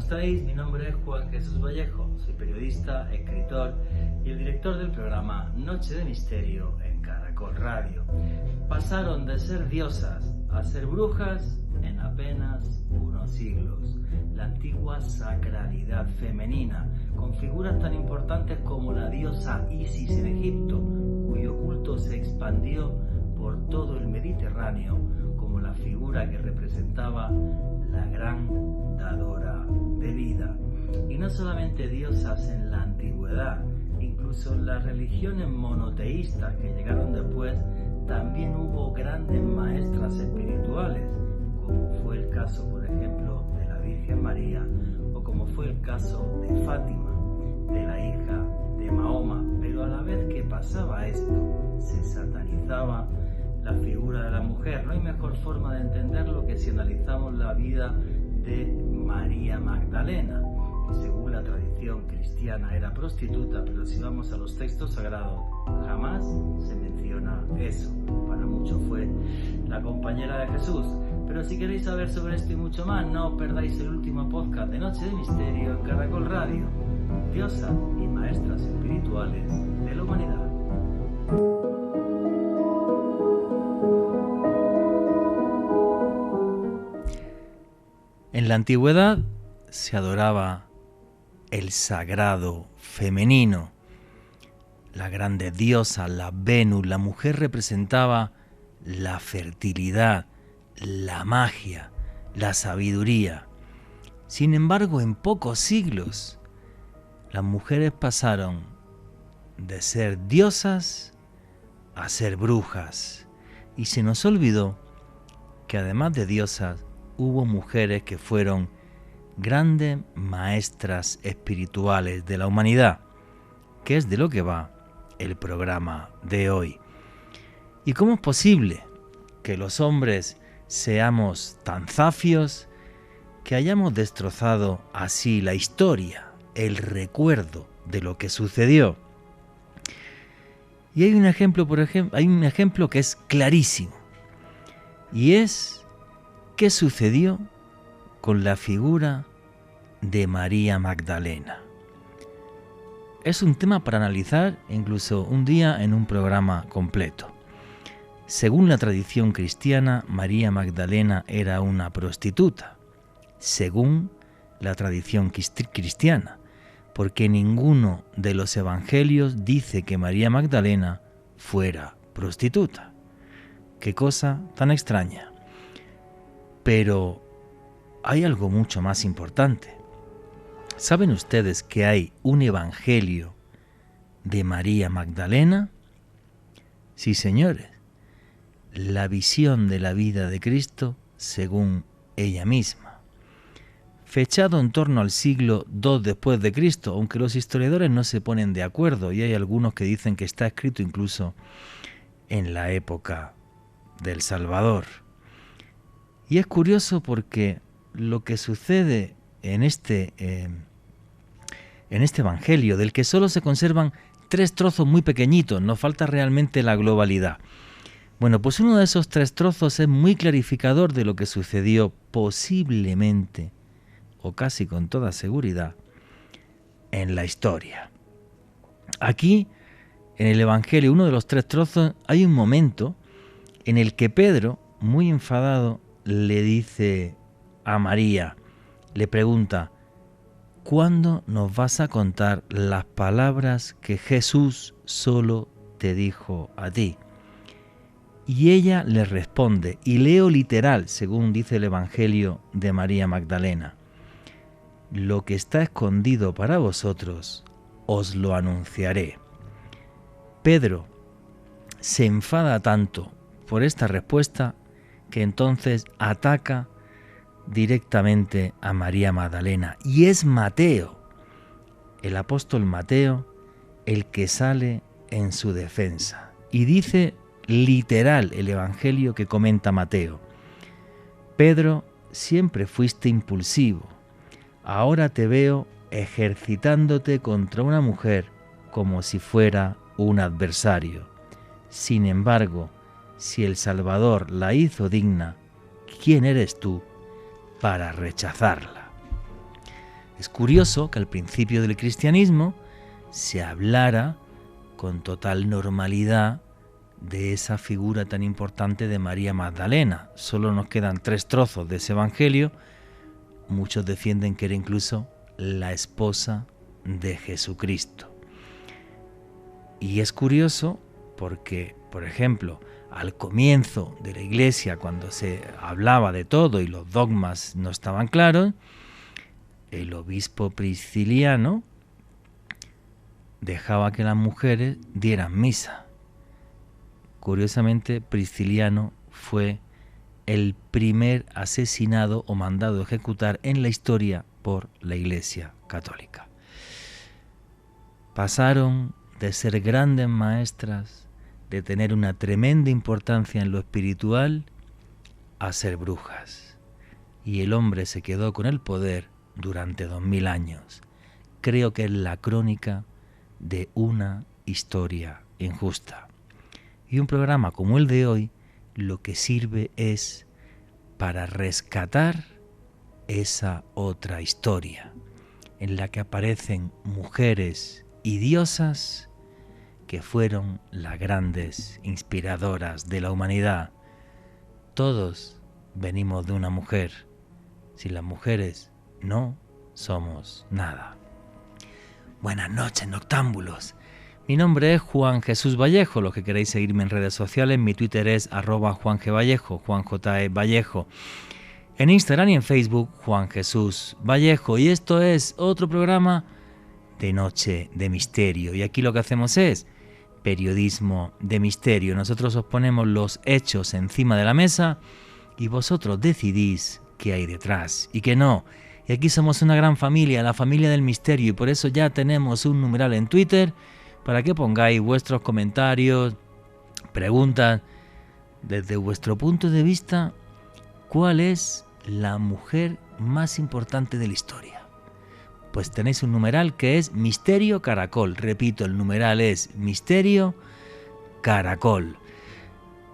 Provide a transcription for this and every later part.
estáis? Mi nombre es Juan Jesús Vallejo, soy periodista, escritor y el director del programa Noche de Misterio en Caracol Radio. Pasaron de ser diosas a ser brujas en apenas unos siglos. La antigua sacralidad femenina, con figuras tan importantes como la diosa Isis en Egipto, cuyo culto se expandió por todo el Mediterráneo, como la figura que representaba la gran dadora de vida. Y no solamente diosas en la antigüedad, incluso en las religiones monoteístas que llegaron después, también hubo grandes maestras espirituales, como fue el caso, por ejemplo, de la Virgen María, o como fue el caso de Fátima, de la hija de Mahoma. Pero a la vez que pasaba esto, se satanizaba la figura de la mujer. No hay mejor forma de entenderlo que si analizamos la vida de María Magdalena, que según la tradición cristiana era prostituta, pero si vamos a los textos sagrados jamás se menciona eso. Para muchos fue la compañera de Jesús. Pero si queréis saber sobre esto y mucho más, no os perdáis el último podcast de Noche de Misterio en Caracol Radio, diosas y maestras espirituales de la humanidad. En la antigüedad se adoraba el sagrado femenino, la grande diosa, la Venus. La mujer representaba la fertilidad, la magia, la sabiduría. Sin embargo, en pocos siglos, las mujeres pasaron de ser diosas a ser brujas. Y se nos olvidó que además de diosas, hubo mujeres que fueron grandes maestras espirituales de la humanidad, que es de lo que va el programa de hoy. ¿Y cómo es posible que los hombres seamos tan zafios, que hayamos destrozado así la historia, el recuerdo de lo que sucedió? Y hay un ejemplo que es clarísimo, y es ¿qué sucedió con la figura de María Magdalena? Es un tema para analizar incluso un día en un programa completo. Según la tradición cristiana, María Magdalena era una prostituta. Según la tradición cristiana, porque ninguno de los evangelios dice que María Magdalena fuera prostituta. Qué cosa tan extraña. Pero hay algo mucho más importante. ¿Saben ustedes que hay un evangelio de María Magdalena? Sí, señores. La visión de la vida de Cristo según ella misma. Fechado en torno al siglo II después de Cristo, aunque los historiadores no se ponen de acuerdo y hay algunos que dicen que está escrito incluso en la época del Salvador. Y es curioso porque lo que sucede en este evangelio, del que solo se conservan 3 trozos muy pequeñitos, nos falta realmente la globalidad. Bueno, pues uno de esos 3 trozos es muy clarificador de lo que sucedió posiblemente, o casi con toda seguridad, en la historia. Aquí, en el evangelio, uno de los 3 trozos, hay un momento en el que Pedro, muy enfadado, le dice a María, le pregunta, ¿cuándo nos vas a contar las palabras que Jesús solo te dijo a ti? Y ella le responde, y leo literal, según dice el Evangelio de María Magdalena, lo que está escondido para vosotros, os lo anunciaré. Pedro se enfada tanto por esta respuesta que entonces ataca directamente a María Magdalena. Y es Mateo, el apóstol Mateo, el que sale en su defensa. Y dice literal el evangelio que comenta Mateo: Pedro, siempre fuiste impulsivo. Ahora te veo ejercitándote contra una mujer como si fuera un adversario. Sin embargo, si el Salvador la hizo digna, ¿quién eres tú para rechazarla? Es curioso que al principio del cristianismo se hablara con total normalidad de esa figura tan importante de María Magdalena. Solo nos quedan 3 trozos de ese evangelio. Muchos defienden que era incluso la esposa de Jesucristo. Y es curioso porque, por ejemplo, al comienzo de la Iglesia, cuando se hablaba de todo y los dogmas no estaban claros, el obispo Prisciliano dejaba que las mujeres dieran misa. Curiosamente, Prisciliano fue el primer asesinado o mandado a ejecutar en la historia por la Iglesia Católica. Pasaron de ser grandes maestras, de tener una tremenda importancia en lo espiritual, a ser brujas. Y el hombre se quedó con el poder durante 2000 años. Creo que es la crónica de una historia injusta. Y un programa como el de hoy lo que sirve es para rescatar esa otra historia en la que aparecen mujeres y diosas que fueron las grandes inspiradoras de la humanidad. Todos venimos de una mujer. Sin las mujeres no somos nada. Buenas noches, noctámbulos. Mi nombre es Juan Jesús Vallejo. Los que queréis seguirme en redes sociales, mi Twitter es @JuanGVallejo, Juan J. E. Vallejo. En Instagram y en Facebook, Juan Jesús Vallejo. Y esto es otro programa de Noche de Misterio. Y aquí lo que hacemos es periodismo de misterio. Nosotros os ponemos los hechos encima de la mesa y vosotros decidís qué hay detrás y qué no. Y aquí somos una gran familia, la familia del misterio, y por eso ya tenemos un numeral en Twitter para que pongáis vuestros comentarios, preguntas. Desde vuestro punto de vista, ¿cuál es la mujer más importante de la historia? Pues tenéis un numeral que es Misterio Caracol. Repito, el numeral es Misterio Caracol.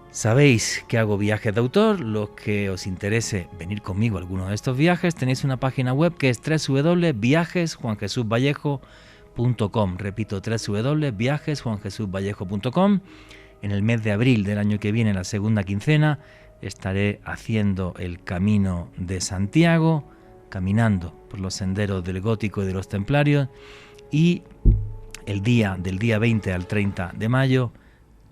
Sabéis que hago viajes de autor. Los que os interese venir conmigo a alguno de estos viajes, tenéis una página web que es www.viajesjuanjesusvallejo.com. Repito, www.viajesjuanjesusvallejo.com. En el mes de abril del año que viene, la segunda quincena, estaré haciendo el Camino de Santiago, caminando por los senderos del Gótico y de los Templarios, y del día 20 al 30 de mayo,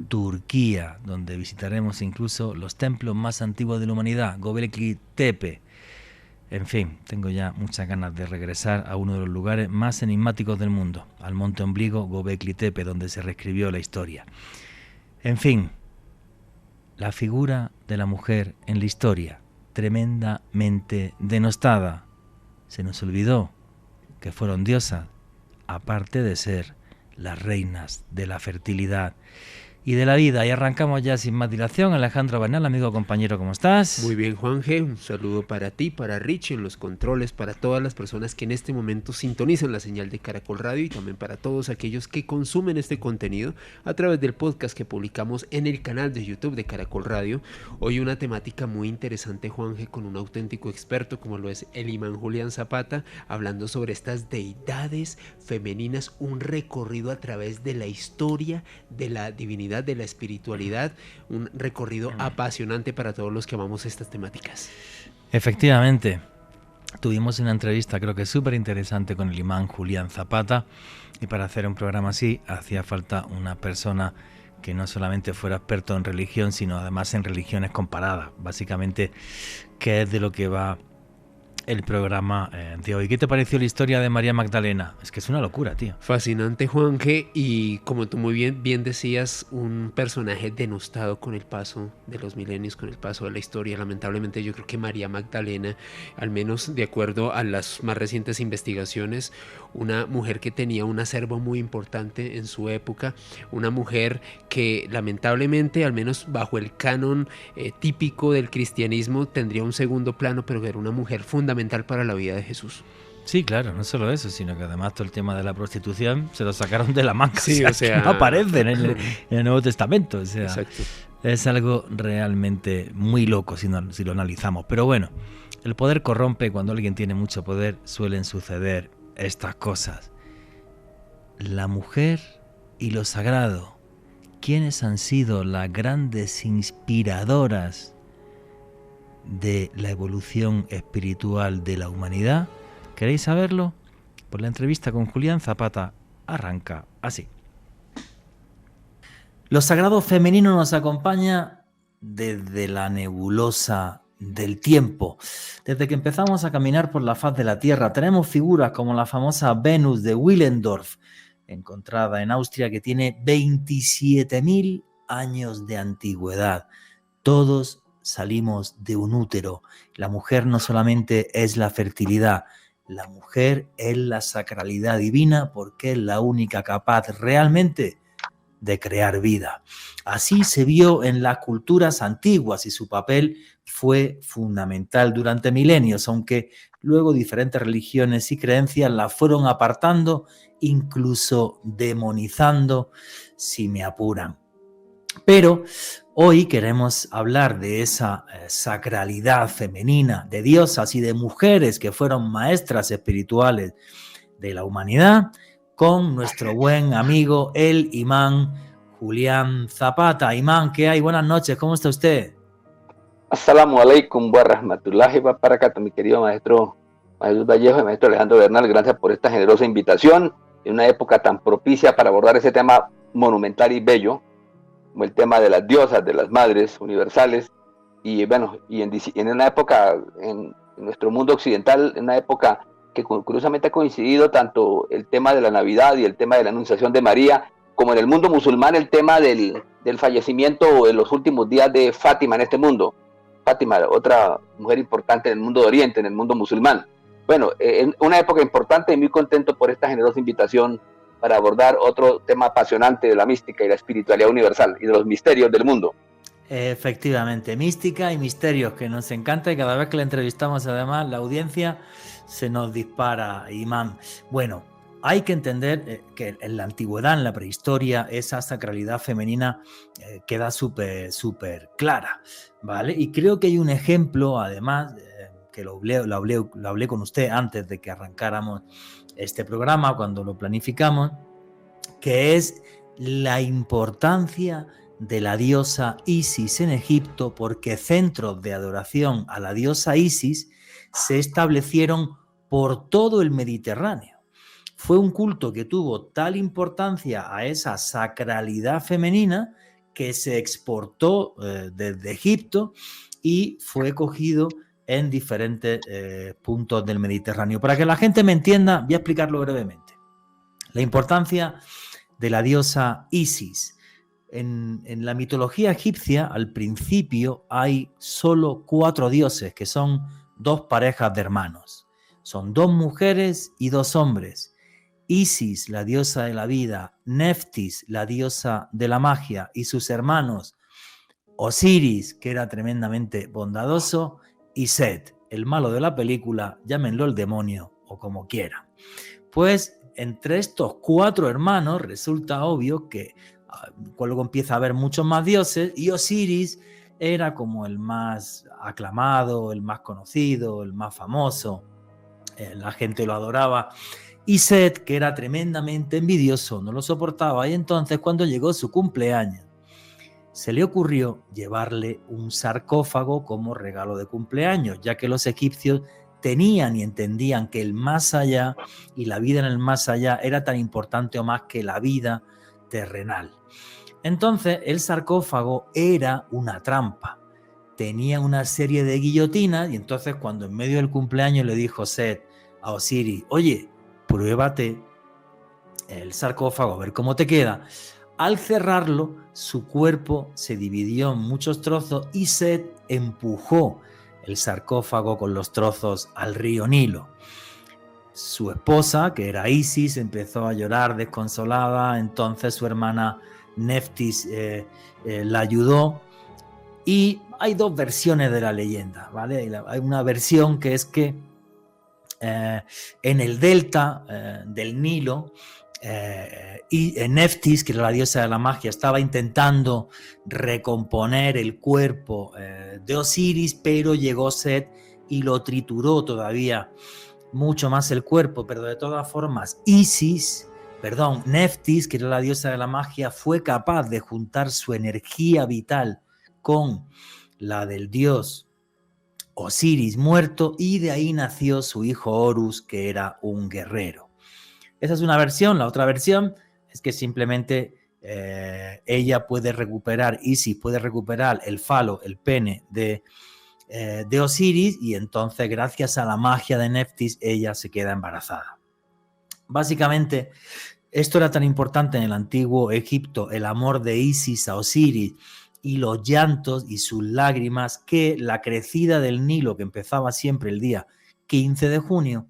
Turquía, donde visitaremos incluso los templos más antiguos de la humanidad, Göbekli Tepe. En fin, tengo ya muchas ganas de regresar a uno de los lugares más enigmáticos del mundo, al monte ombligo Göbekli Tepe, donde se reescribió la historia. En fin, la figura de la mujer en la historia, tremendamente denostada. Se nos olvidó que fueron diosas, aparte de ser las reinas de la fertilidad y de la vida. Y arrancamos ya sin más dilación. Alejandro Bernal, amigo, compañero, ¿cómo estás? Muy bien, Juan G. Un saludo para ti, para Richie en los controles, para todas las personas que en este momento sintonizan la señal de Caracol Radio y también para todos aquellos que consumen este contenido a través del podcast que publicamos en el canal de YouTube de Caracol Radio. Hoy una temática muy interesante, Juan G., con un auténtico experto como lo es el imán Julián Zapata, hablando sobre estas deidades femeninas, un recorrido a través de la historia de la divinidad, de la espiritualidad, un recorrido apasionante para todos los que amamos estas temáticas. Efectivamente, tuvimos una entrevista creo que súper interesante con el imán Julián Zapata, y para hacer un programa así hacía falta una persona que no solamente fuera experto en religión, sino además en religiones comparadas, básicamente, que es de lo que va el programa de hoy. ¿Qué te pareció la historia de María Magdalena? Es que es una locura, tío. Fascinante, Juan G. Y como tú muy bien decías, un personaje denostado con el paso de los milenios, con el paso de la historia. Lamentablemente yo creo que María Magdalena, al menos de acuerdo a las más recientes investigaciones, una mujer que tenía un acervo muy importante en su época, una mujer que lamentablemente, al menos bajo el canon típico del cristianismo, tendría un segundo plano, pero que era una mujer fundamental para la vida de Jesús. Sí, claro, no solo eso, sino que además todo el tema de la prostitución se lo sacaron de la manga. Sí, o sea, no aparece en el Nuevo Testamento. O sea, exacto. Es algo realmente muy loco si lo analizamos. Pero bueno, El poder corrompe, cuando alguien tiene mucho poder suelen suceder estas cosas. La mujer y lo sagrado. ¿Quiénes han sido las grandes inspiradoras de la evolución espiritual de la humanidad? ¿Queréis saberlo? Pues la entrevista con Julián Zapata arranca así. Lo sagrado femenino nos acompaña desde la nebulosa del tiempo. Desde que empezamos a caminar por la faz de la Tierra, tenemos figuras como la famosa Venus de Willendorf, encontrada en Austria, que tiene 27.000 años de antigüedad. Todos salimos de un útero. La mujer no solamente es la fertilidad, la mujer es la sacralidad divina, porque es la única capaz realmente de crear vida. Así se vio en las culturas antiguas y su papel fue fundamental durante milenios, aunque luego diferentes religiones y creencias la fueron apartando, incluso demonizando, si me apuran. Pero hoy queremos hablar de esa sacralidad femenina, de diosas y de mujeres que fueron maestras espirituales de la humanidad, con nuestro buen amigo, el imán Julián Zapata. Imán, ¿qué hay? Buenas noches, ¿cómo está usted? Assalamu alaikum wa rahmatullahi wa barakatuh, mi querido maestro Vallejo y maestro Alejandro Bernal. Gracias por esta generosa invitación en una época tan propicia para abordar ese tema monumental y bello, como el tema de las diosas, de las madres universales. Y bueno, y en una época, en nuestro mundo occidental, en una época que curiosamente ha coincidido tanto el tema de la Navidad y el tema de la Anunciación de María, como en el mundo musulmán el tema del fallecimiento en los últimos días de Fátima en este mundo. Fátima, otra mujer importante en el mundo de Oriente, en el mundo musulmán. Bueno, en una época importante y muy contento por esta generosa invitación para abordar otro tema apasionante de la mística y la espiritualidad universal y de los misterios del mundo. Efectivamente, mística y misterios, que nos encanta, y cada vez que la entrevistamos además la audiencia se nos dispara, imán. Bueno, hay que entender que en la antigüedad, en la prehistoria, esa sacralidad femenina queda súper clara, ¿vale? Y creo que hay un ejemplo, además, que lo hablé con usted antes de que arrancáramos este programa, cuando lo planificamos, que es la importancia de la diosa Isis en Egipto, porque centros de adoración a la diosa Isis se establecieron por todo el Mediterráneo. Fue un culto que tuvo tal importancia a esa sacralidad femenina que se exportó desde Egipto y fue cogido en diferentes puntos del Mediterráneo. Para que la gente me entienda, voy a explicarlo brevemente. La importancia de la diosa Isis. En la mitología egipcia, al principio, hay solo 4 dioses, que son 2 parejas de hermanos. Son 2 mujeres y 2 hombres. Isis, la diosa de la vida, Neftis, la diosa de la magia, y sus hermanos Osiris, que era tremendamente bondadoso, y Set, el malo de la película, llámenlo el demonio o como quieran. Pues entre estos 4 hermanos resulta obvio que luego empieza a haber muchos más dioses, y Osiris era como el más aclamado, el más conocido, el más famoso, la gente lo adoraba. Y Set, que era tremendamente envidioso, no lo soportaba, y entonces cuando llegó su cumpleaños, se le ocurrió llevarle un sarcófago como regalo de cumpleaños, ya que los egipcios tenían y entendían que el más allá y la vida en el más allá era tan importante o más que la vida terrenal. Entonces el sarcófago era una trampa, tenía una serie de guillotinas, y entonces cuando en medio del cumpleaños le dijo Set a Osiris: oye, pruébate el sarcófago, a ver cómo te queda. Al cerrarlo, su cuerpo se dividió en muchos trozos y Set empujó el sarcófago con los trozos al río Nilo. Su esposa, que era Isis, empezó a llorar desconsolada. Entonces su hermana Neftis la ayudó. Y hay 2 versiones de la leyenda, ¿vale? Hay una versión que es que en el delta del Nilo, y Neftis, que era la diosa de la magia, estaba intentando recomponer el cuerpo de Osiris, pero llegó Set y lo trituró todavía mucho más el cuerpo, pero de todas formas Neftis, que era la diosa de la magia, fue capaz de juntar su energía vital con la del dios Osiris muerto, y de ahí nació su hijo Horus, que era un guerrero. Esa es una versión. La otra versión es que simplemente ella puede recuperar, Isis puede recuperar el falo, el pene de Osiris, y entonces gracias a la magia de Neftis ella se queda embarazada. Básicamente esto era tan importante en el antiguo Egipto, el amor de Isis a Osiris y los llantos y sus lágrimas, que la crecida del Nilo, que empezaba siempre el día 15 de junio,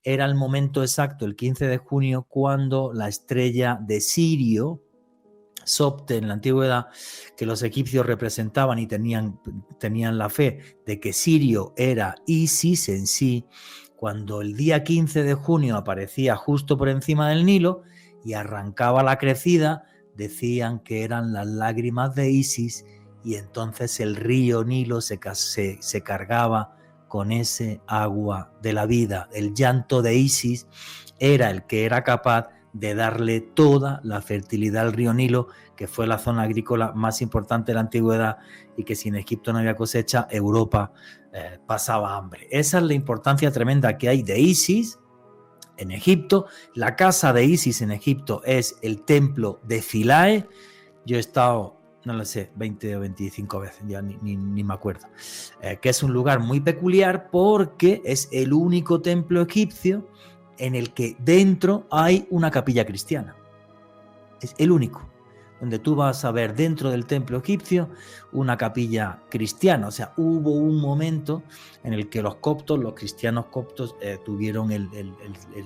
era el momento exacto, el 15 de junio, cuando la estrella de Sirio, Sopte en la antigüedad, que los egipcios representaban y tenían la fe de que Sirio era Isis en sí, cuando el día 15 de junio aparecía justo por encima del Nilo y arrancaba la crecida, decían que eran las lágrimas de Isis, y entonces el río Nilo se cargaba con ese agua de la vida. El llanto de Isis era el que era capaz de darle toda la fertilidad al río Nilo, que fue la zona agrícola más importante de la antigüedad, y que sin Egipto no había cosecha, Europa pasaba hambre. Esa es la importancia tremenda que hay de Isis en Egipto. La casa de Isis en Egipto es el templo de Philae. Yo he estado, no lo sé, 20 o 25 veces, ya ni me acuerdo, que es un lugar muy peculiar porque es el único templo egipcio en el que dentro hay una capilla cristiana. Es el único, donde tú vas a ver dentro del templo egipcio una capilla cristiana. O sea, hubo un momento en el que los cristianos coptos, tuvieron el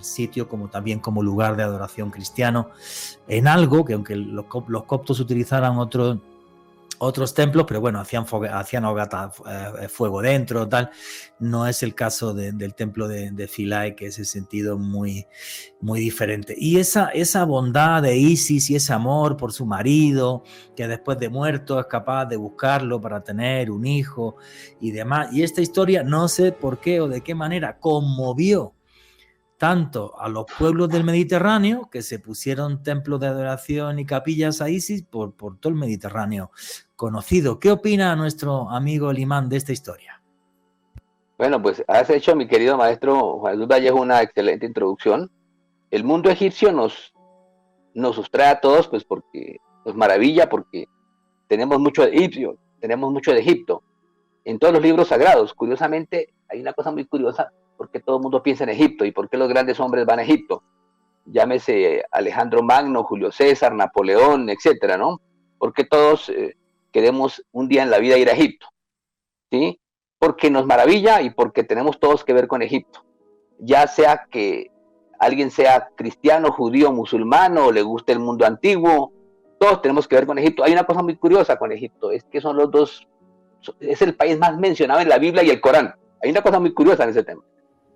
sitio también como lugar de adoración cristiano, en algo que, aunque los coptos utilizaran otros templos, pero bueno, hacían fogata, fuego dentro, tal. No es el caso del templo de Philae, que es en sentido muy, muy diferente. Y esa bondad de Isis y ese amor por su marido, que después de muerto es capaz de buscarlo para tener un hijo y demás. Y esta historia, no sé por qué o de qué manera, conmovió tanto a los pueblos del Mediterráneo, que se pusieron templos de adoración y capillas a Isis por todo el Mediterráneo conocido. ¿Qué opina nuestro amigo el imán de esta historia? Bueno, pues has hecho, mi querido maestro Juan Jesús Vallejo, una excelente introducción. El mundo egipcio nos sustrae a todos, pues porque nos maravilla, porque tenemos mucho de egipcio, tenemos mucho de Egipto. En todos los libros sagrados, curiosamente, hay una cosa muy curiosa: ¿por qué todo el mundo piensa en Egipto? ¿Y por qué los grandes hombres van a Egipto? Llámese Alejandro Magno, Julio César, Napoleón, etcétera, ¿no? ¿Por qué todos queremos un día en la vida ir a Egipto? ¿Sí? Porque nos maravilla y porque tenemos todos que ver con Egipto. Ya sea que alguien sea cristiano, judío, musulmano, o le guste el mundo antiguo, todos tenemos que ver con Egipto. Hay una cosa muy curiosa con Egipto, es que son los dos, es el país más mencionado en la Biblia y el Corán. Hay una cosa muy curiosa en ese tema.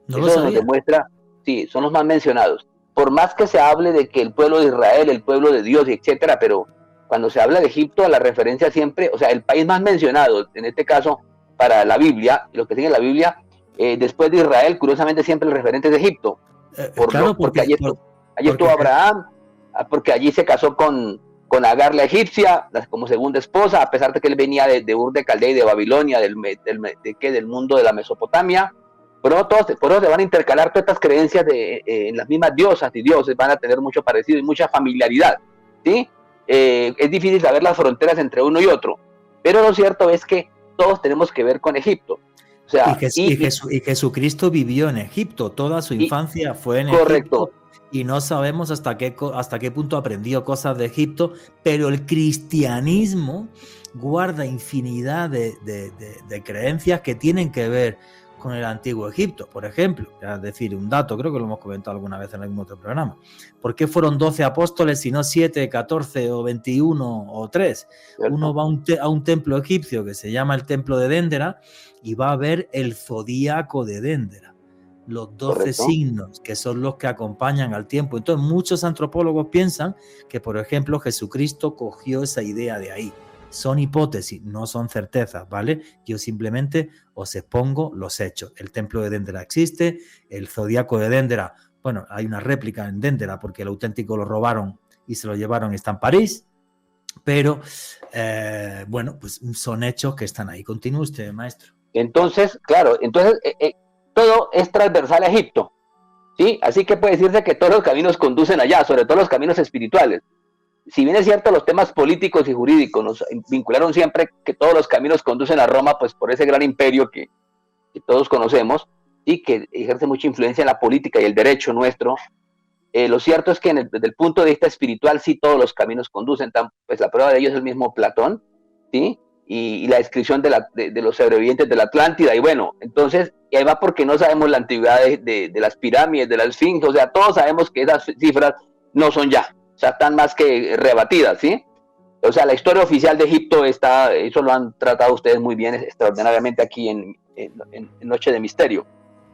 No eso nos demuestra, sí, son los más mencionados. Por más que se hable de que el pueblo de Israel, el pueblo de Dios, etcétera, pero cuando se habla de Egipto, la referencia siempre, o sea, el país más mencionado, en este caso, para la Biblia, lo que sigue la Biblia, después de Israel, curiosamente siempre el referente es de Egipto. Porque allí estuvo Abraham, porque allí se casó con Agar la egipcia, como segunda esposa, a pesar de que él venía de Ur de Caldea y de Babilonia, del mundo de la Mesopotamia. Pero por eso se van a intercalar todas estas creencias en las mismas diosas y dioses, van a tener mucho parecido y mucha familiaridad, ¿sí? Es difícil saber las fronteras entre uno y otro, pero lo cierto es que todos tenemos que ver con Egipto. O sea, y Jesucristo vivió en Egipto, toda su infancia fue en Egipto, y no sabemos hasta qué punto aprendió cosas de Egipto, pero el cristianismo guarda infinidad de creencias que tienen que ver con el antiguo Egipto. Por ejemplo, es decir, un dato, creo que lo hemos comentado alguna vez en algún otro programa: ¿por qué fueron 12 apóstoles y no 7, 14 o 21 o 3? Uno va a un templo egipcio que se llama el templo de Déndera y va a ver el zodíaco de Déndera, los 12 signos, que son los que acompañan al tiempo. Entonces muchos antropólogos piensan que, por ejemplo, Jesucristo cogió esa idea de ahí. son hipótesis, no son certezas, ¿vale? Yo simplemente os expongo los hechos. El templo de Dendera existe, el zodiaco de Dendera, bueno, hay una réplica en Dendera porque el auténtico lo robaron y se lo llevaron y está en París, pero bueno, pues son hechos que están ahí. Continúe usted, maestro. Entonces, claro, todo es transversal a Egipto, ¿sí? Así que puede decirse que todos los caminos conducen allá, sobre todo los caminos espirituales. Si bien es cierto, los temas políticos y jurídicos nos vincularon siempre que todos los caminos conducen a Roma, pues por ese gran imperio que todos conocemos y que ejerce mucha influencia en la política y el derecho nuestro. Lo cierto es que desde el punto de vista espiritual sí todos los caminos conducen, pues la prueba de ello es el mismo Platón, ¿sí? Y la descripción de los sobrevivientes de la Atlántida, y bueno, entonces, y ahí va porque no sabemos la antigüedad de las pirámides, de la Esfinge, o sea, todos sabemos que esas cifras no son ya, o sea, están más que rebatidas, ¿sí? O sea, la historia oficial de Egipto eso lo han tratado ustedes muy bien, extraordinariamente aquí en Noche de Misterio.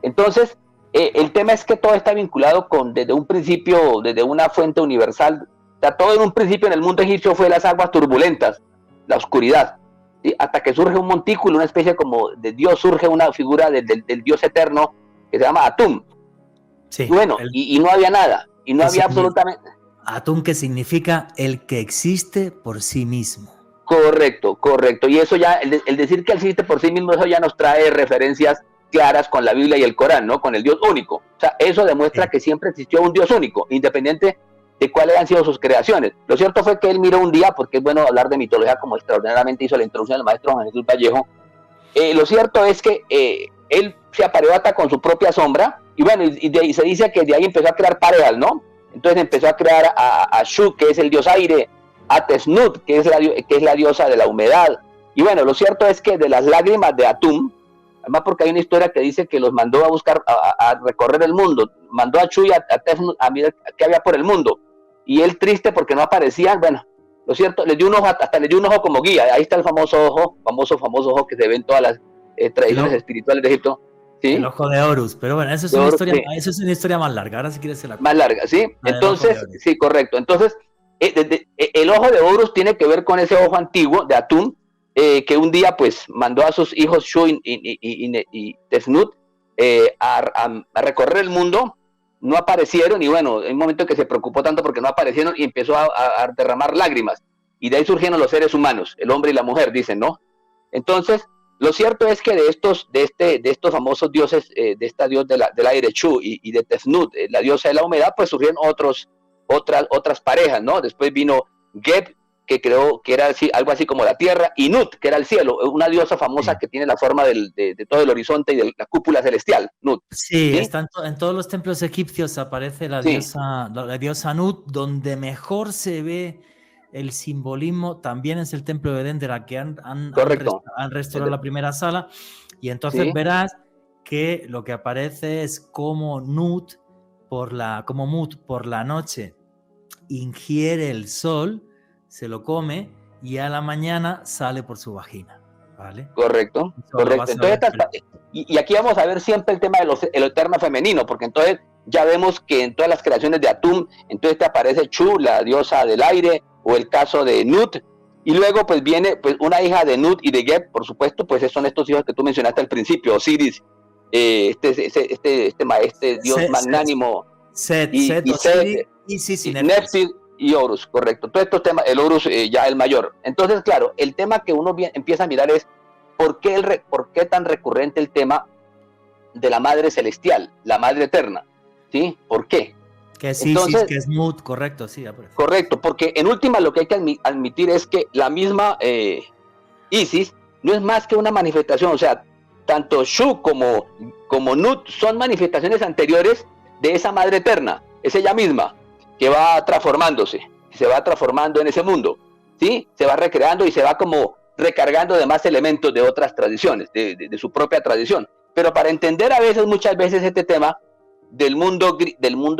Entonces, el tema es que todo está vinculado desde un principio, desde una fuente universal. O sea, todo en un principio en el mundo egipcio fue las aguas turbulentas, la oscuridad, ¿sí? Hasta que surge un montículo, una especie como de Dios, surge una figura del Dios eterno que se llama Atum. Sí, y bueno, y no había nada, y no había absolutamente... Atum, que significa el que existe por sí mismo. Correcto, correcto. Y eso ya, el decir que existe por sí mismo, eso ya nos trae referencias claras con la Biblia y el Corán, ¿no? Con el Dios único. O sea, eso demuestra que siempre existió un Dios único, independiente de cuáles han sido sus creaciones. Lo cierto fue que él miró un día, porque es bueno hablar de mitología como extraordinariamente hizo la introducción del maestro Juan Jesús Vallejo. Lo cierto es que él se apareó hasta con su propia sombra, y bueno, y se dice que de ahí empezó a crear parejas, ¿no? Entonces empezó a crear a Shu, que es el dios aire, a Tesnut, que es la diosa de la humedad. Y bueno, lo cierto es que de las lágrimas de Atum, además porque hay una historia que dice que los mandó a buscar, a recorrer el mundo, mandó a Shu y a Tesnut a mirar qué había por el mundo. Y él triste porque no aparecían, bueno, lo cierto, le dio un ojo, hasta le dio un ojo como guía. Ahí está el famoso ojo que se ve en todas las tradiciones espirituales de Egipto. ¿Sí? El ojo de Horus, pero bueno, eso es una historia más larga. Ahora si quieres se la cuento. Más larga, ¿sí? Entonces, sí, correcto. Entonces, el ojo de Horus tiene que ver con ese ojo antiguo de Atum, que un día pues mandó a sus hijos Shu y Tesnut a recorrer el mundo. No aparecieron, y bueno, en un momento que se preocupó tanto porque no aparecieron y empezó a derramar lágrimas, y de ahí surgieron los seres humanos, el hombre y la mujer, dicen, ¿no? Entonces, lo cierto es que de estos famosos dioses, de esta dios del aire Shu y de Tesnut, la diosa de la humedad, pues surgieron otras parejas, ¿no? Después vino Geb, que era algo así como la tierra, y Nut, que era el cielo, una diosa famosa que tiene la forma de todo el horizonte y de la cúpula celestial, Nut. Sí, está en todos los templos egipcios aparece la diosa Nut, donde mejor se ve el simbolismo. También es el templo de Dendera, que han restaurado la primera sala, y entonces verás que lo que aparece es como Nut por la noche ingiere el sol, se lo come y a la mañana sale por su vagina, ¿vale? Correcto. Entonces, y aquí vamos a ver siempre el tema del eterno femenino, porque entonces ya vemos que en todas las creaciones de Atum, entonces te aparece Shu, la diosa del aire, o el caso de Nut, y luego pues viene pues una hija de Nut y de Geb, por supuesto, pues son estos hijos que tú mencionaste al principio, Osiris, este dios magnánimo, Neftir y Horus, correcto. Todos estos temas, el Horus ya el mayor. Entonces, claro, el tema que uno empieza a mirar es ¿por qué tan recurrente el tema de la Madre Celestial, la Madre Eterna? ¿Sí? ¿Por qué? Que es Isis, que es Mut, correcto, sí. Aparece. Correcto, porque en última lo que hay que admitir es que la misma Isis no es más que una manifestación, o sea, tanto Shu como Nut son manifestaciones anteriores de esa Madre Eterna, es ella misma, que va transformándose, se va transformando en ese mundo, ¿sí? Se va recreando y se va como recargando de más elementos de otras tradiciones, de su propia tradición. Pero para entender muchas veces este tema del mundo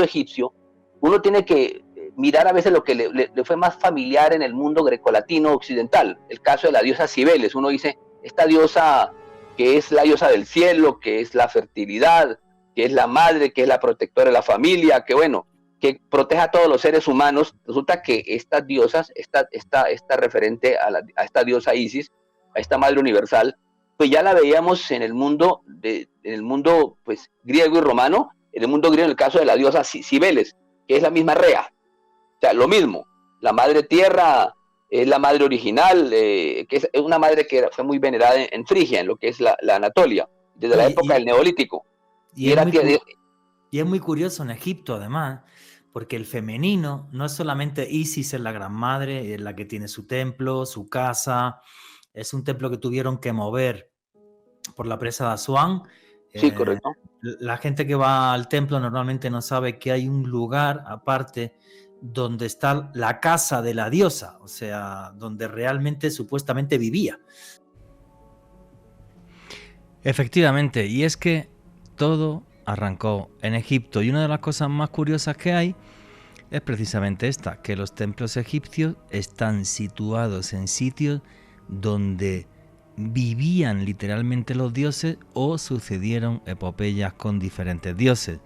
egipcio, uno tiene que mirar a veces lo que le fue más familiar en el mundo grecolatino occidental. El caso de la diosa Cibeles, uno dice, esta diosa que es la diosa del cielo, que es la fertilidad, que es la madre, que es la protectora de la familia, que bueno, que protege a todos los seres humanos. Resulta que estas diosas, esta referente a esta diosa Isis, a esta madre universal, pues ya la veíamos en el mundo, pues, griego y romano. En el mundo griego, en el caso de la diosa Cibeles, que es la misma Rea. O sea, lo mismo, la madre tierra es la madre original, que es una madre que fue muy venerada en Frigia, en lo que es la Anatolia, desde la época del Neolítico. Y es muy curioso en Egipto, además, porque el femenino no es solamente Isis, es la gran madre, es la que tiene su templo, su casa. Es un templo que tuvieron que mover por la presa de Asuán. Sí, correcto. La gente que va al templo normalmente no sabe que hay un lugar aparte donde está la casa de la diosa, o sea, donde realmente supuestamente vivía. Efectivamente, y es que todo arrancó en Egipto, y una de las cosas más curiosas que hay es precisamente esta, que los templos egipcios están situados en sitios donde vivían literalmente los dioses o sucedieron epopeyas con diferentes dioses.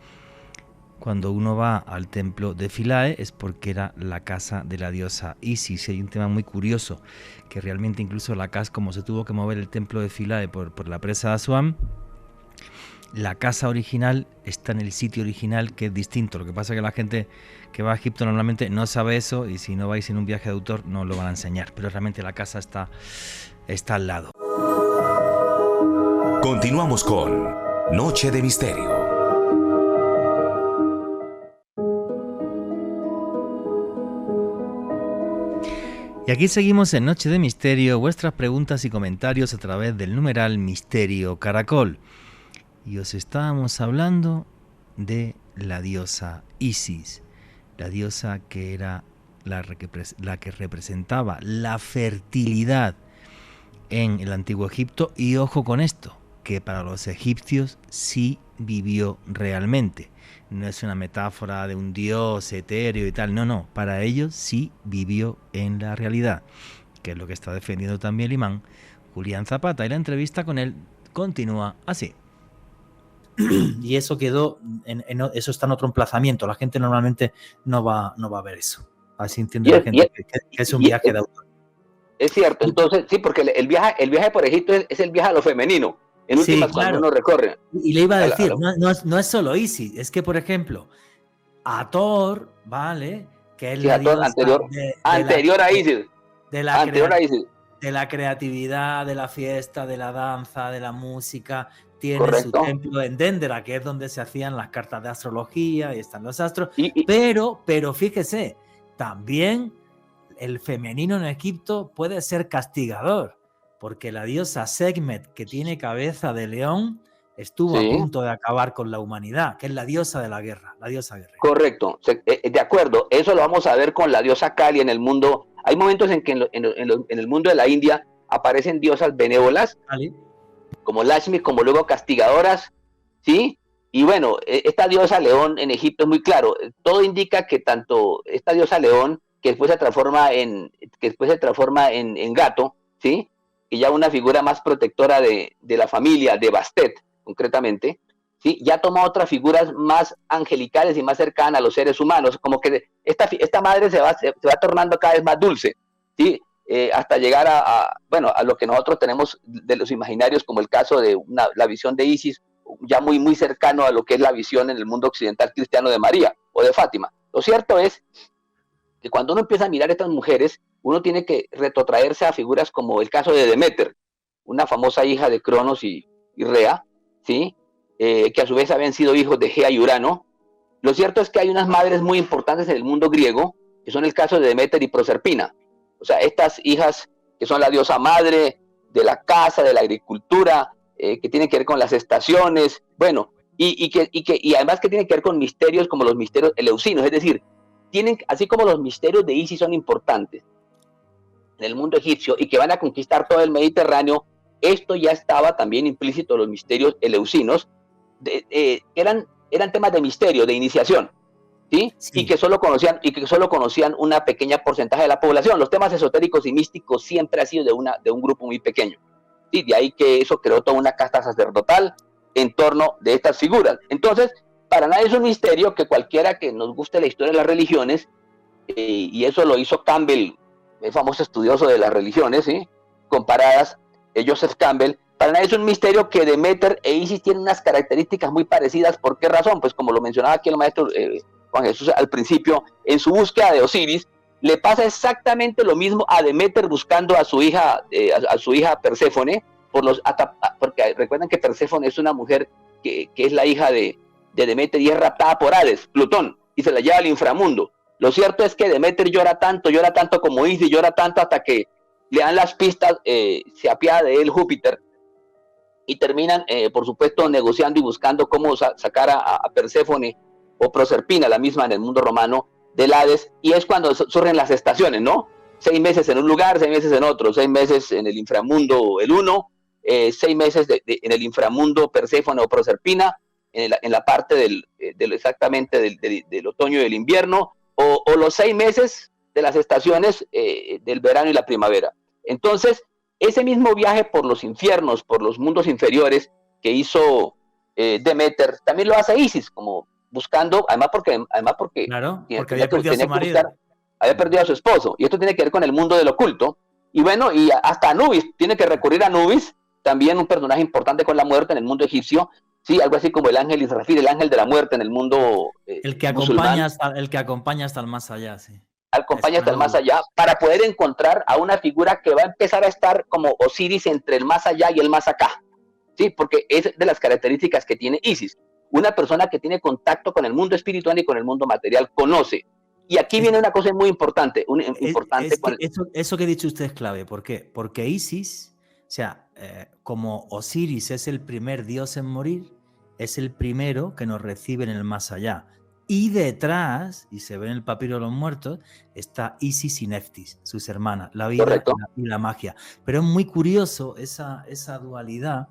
Cuando uno va al templo de Philae es porque era la casa de la diosa Isis. Hay un tema muy curioso, que realmente incluso la casa, como se tuvo que mover el templo de Philae por la presa de Asuán, la casa original está en el sitio original, que es distinto. Lo que pasa es que la gente que va a Egipto normalmente no sabe eso, y si no vais en un viaje de autor no lo van a enseñar, pero realmente la casa está al lado. Continuamos con Noche de Misterio. Y aquí seguimos en Noche de Misterio, vuestras preguntas y comentarios a través del numeral Misterio Caracol. Y os estábamos hablando de la diosa Isis, la diosa que era la que representaba la fertilidad en el antiguo Egipto. Y ojo con esto, que para los egipcios sí vivió realmente. No es una metáfora de un dios etéreo y tal, no, para ellos sí vivió en la realidad, que es lo que está defendiendo también el imán Julián Zapata, y la entrevista con él continúa así. Y eso quedó, eso está en otro emplazamiento, la gente normalmente no va a ver eso, así entiende la gente que es un viaje de autor. Es cierto, entonces, sí, porque el viaje por Egipto es el viaje a lo femenino. En últimas, sí, claro. Cuando uno recorre. Y le iba a decir, no es solo Isis, es que, por ejemplo, Hathor, ¿vale? Que es la diosa anterior a Isis. De la creatividad, de la fiesta, de la danza, de la música. Tiene Correcto. Su templo en Dendera, que es donde se hacían las cartas de astrología y están los astros. Pero fíjese, también el femenino en Egipto puede ser castigador, porque la diosa Sekhmet, que tiene cabeza de león, estuvo a punto de acabar con la humanidad, que es la diosa de la guerra, la diosa guerrera. Correcto, de acuerdo, eso lo vamos a ver con la diosa Kali en el mundo. Hay momentos en que en el mundo de la India aparecen diosas benévolas, como Lakshmi, como luego castigadoras, ¿sí? Y bueno, esta diosa león en Egipto es muy claro, todo indica que tanto esta diosa león, que después se transforma en gato, ¿sí? Y ya una figura más protectora de la familia, de Bastet, concretamente, ¿sí? Ya toma otras figuras más angelicales y más cercanas a los seres humanos, como que esta madre se va tornando cada vez más dulce, ¿sí? Hasta llegar a lo que nosotros tenemos de los imaginarios, como el caso de la visión de Isis, ya muy, muy cercano a lo que es la visión en el mundo occidental cristiano de María o de Fátima. Lo cierto es que cuando uno empieza a mirar estas mujeres, uno tiene que retrotraerse a figuras como el caso de Deméter, una famosa hija de Cronos y Rea, ¿sí? Que a su vez habían sido hijos de Gea y Urano. Lo cierto es que hay unas madres muy importantes en el mundo griego, que son el caso de Deméter y Proserpina. O sea, estas hijas que son la diosa madre de la casa, de la agricultura, que tienen que ver con las estaciones, bueno, y además que tienen que ver con misterios como los misterios eleusinos, es decir, así como los misterios de Isis son importantes en el mundo egipcio y que van a conquistar todo el Mediterráneo, esto ya estaba también implícito en los misterios eleusinos, eran temas de misterio, de iniciación, ¿sí? Y que solo conocían una pequeña porcentaje de la población. Los temas esotéricos y místicos siempre han sido de un grupo muy pequeño, ¿sí? De ahí que eso creó toda una casta sacerdotal en torno de estas figuras. Entonces, para nadie es un misterio que cualquiera que nos guste la historia de las religiones, y eso lo hizo Campbell, el famoso estudioso de las religiones, ¿sí?, comparadas, Joseph Campbell, para nadie es un misterio que Demeter e Isis tienen unas características muy parecidas. ¿Por qué razón? Pues como lo mencionaba aquí el maestro Juan Jesús al principio, en su búsqueda de Osiris, le pasa exactamente lo mismo a Demeter buscando a su hija Perséfone, porque recuerden que Perséfone es una mujer que es la hija de Demeter y es raptada por Hades, Plutón, y se la lleva al inframundo. Lo cierto es que Demeter llora tanto como Isis, llora tanto hasta que le dan las pistas, se apiada de él Júpiter, y terminan, por supuesto, negociando y buscando cómo sacar a Perséfone o Proserpina, la misma en el mundo romano, del Hades, y es cuando surgen las estaciones, ¿no? 6 meses en un lugar, 6 meses en otro, 6 meses en el inframundo el uno, 6 meses en el inframundo Perséfone o Proserpina, en la parte exactamente del otoño y del invierno, o los 6 meses de las estaciones del verano y la primavera. Entonces, ese mismo viaje por los infiernos, por los mundos inferiores que hizo Demeter, también lo hace Isis, como buscando, además porque claro, porque había perdido a su marido. Había perdido a su esposo, y esto tiene que ver con el mundo del oculto, y bueno, y hasta Anubis, tiene que recurrir a Anubis, también un personaje importante con la muerte en el mundo egipcio, sí, algo así como el ángel Israfil, el ángel de la muerte en el mundo el que acompaña hasta el más allá, sí. Acompaña hasta el más allá, para poder encontrar a una figura que va a empezar a estar como Osiris entre el más allá y el más acá, sí, porque es de las características que tiene Isis. Una persona que tiene contacto con el mundo espiritual y con el mundo material, conoce. Y aquí viene una cosa muy importante. Eso que ha dicho usted es clave. ¿Por qué? Porque Isis, o sea, como Osiris es el primer dios en morir, es el primero que nos recibe en el más allá. Y detrás, y se ve en el papiro de los muertos, está Isis y Neftis, sus hermanas, la vida y la magia. Pero es muy curioso esa dualidad,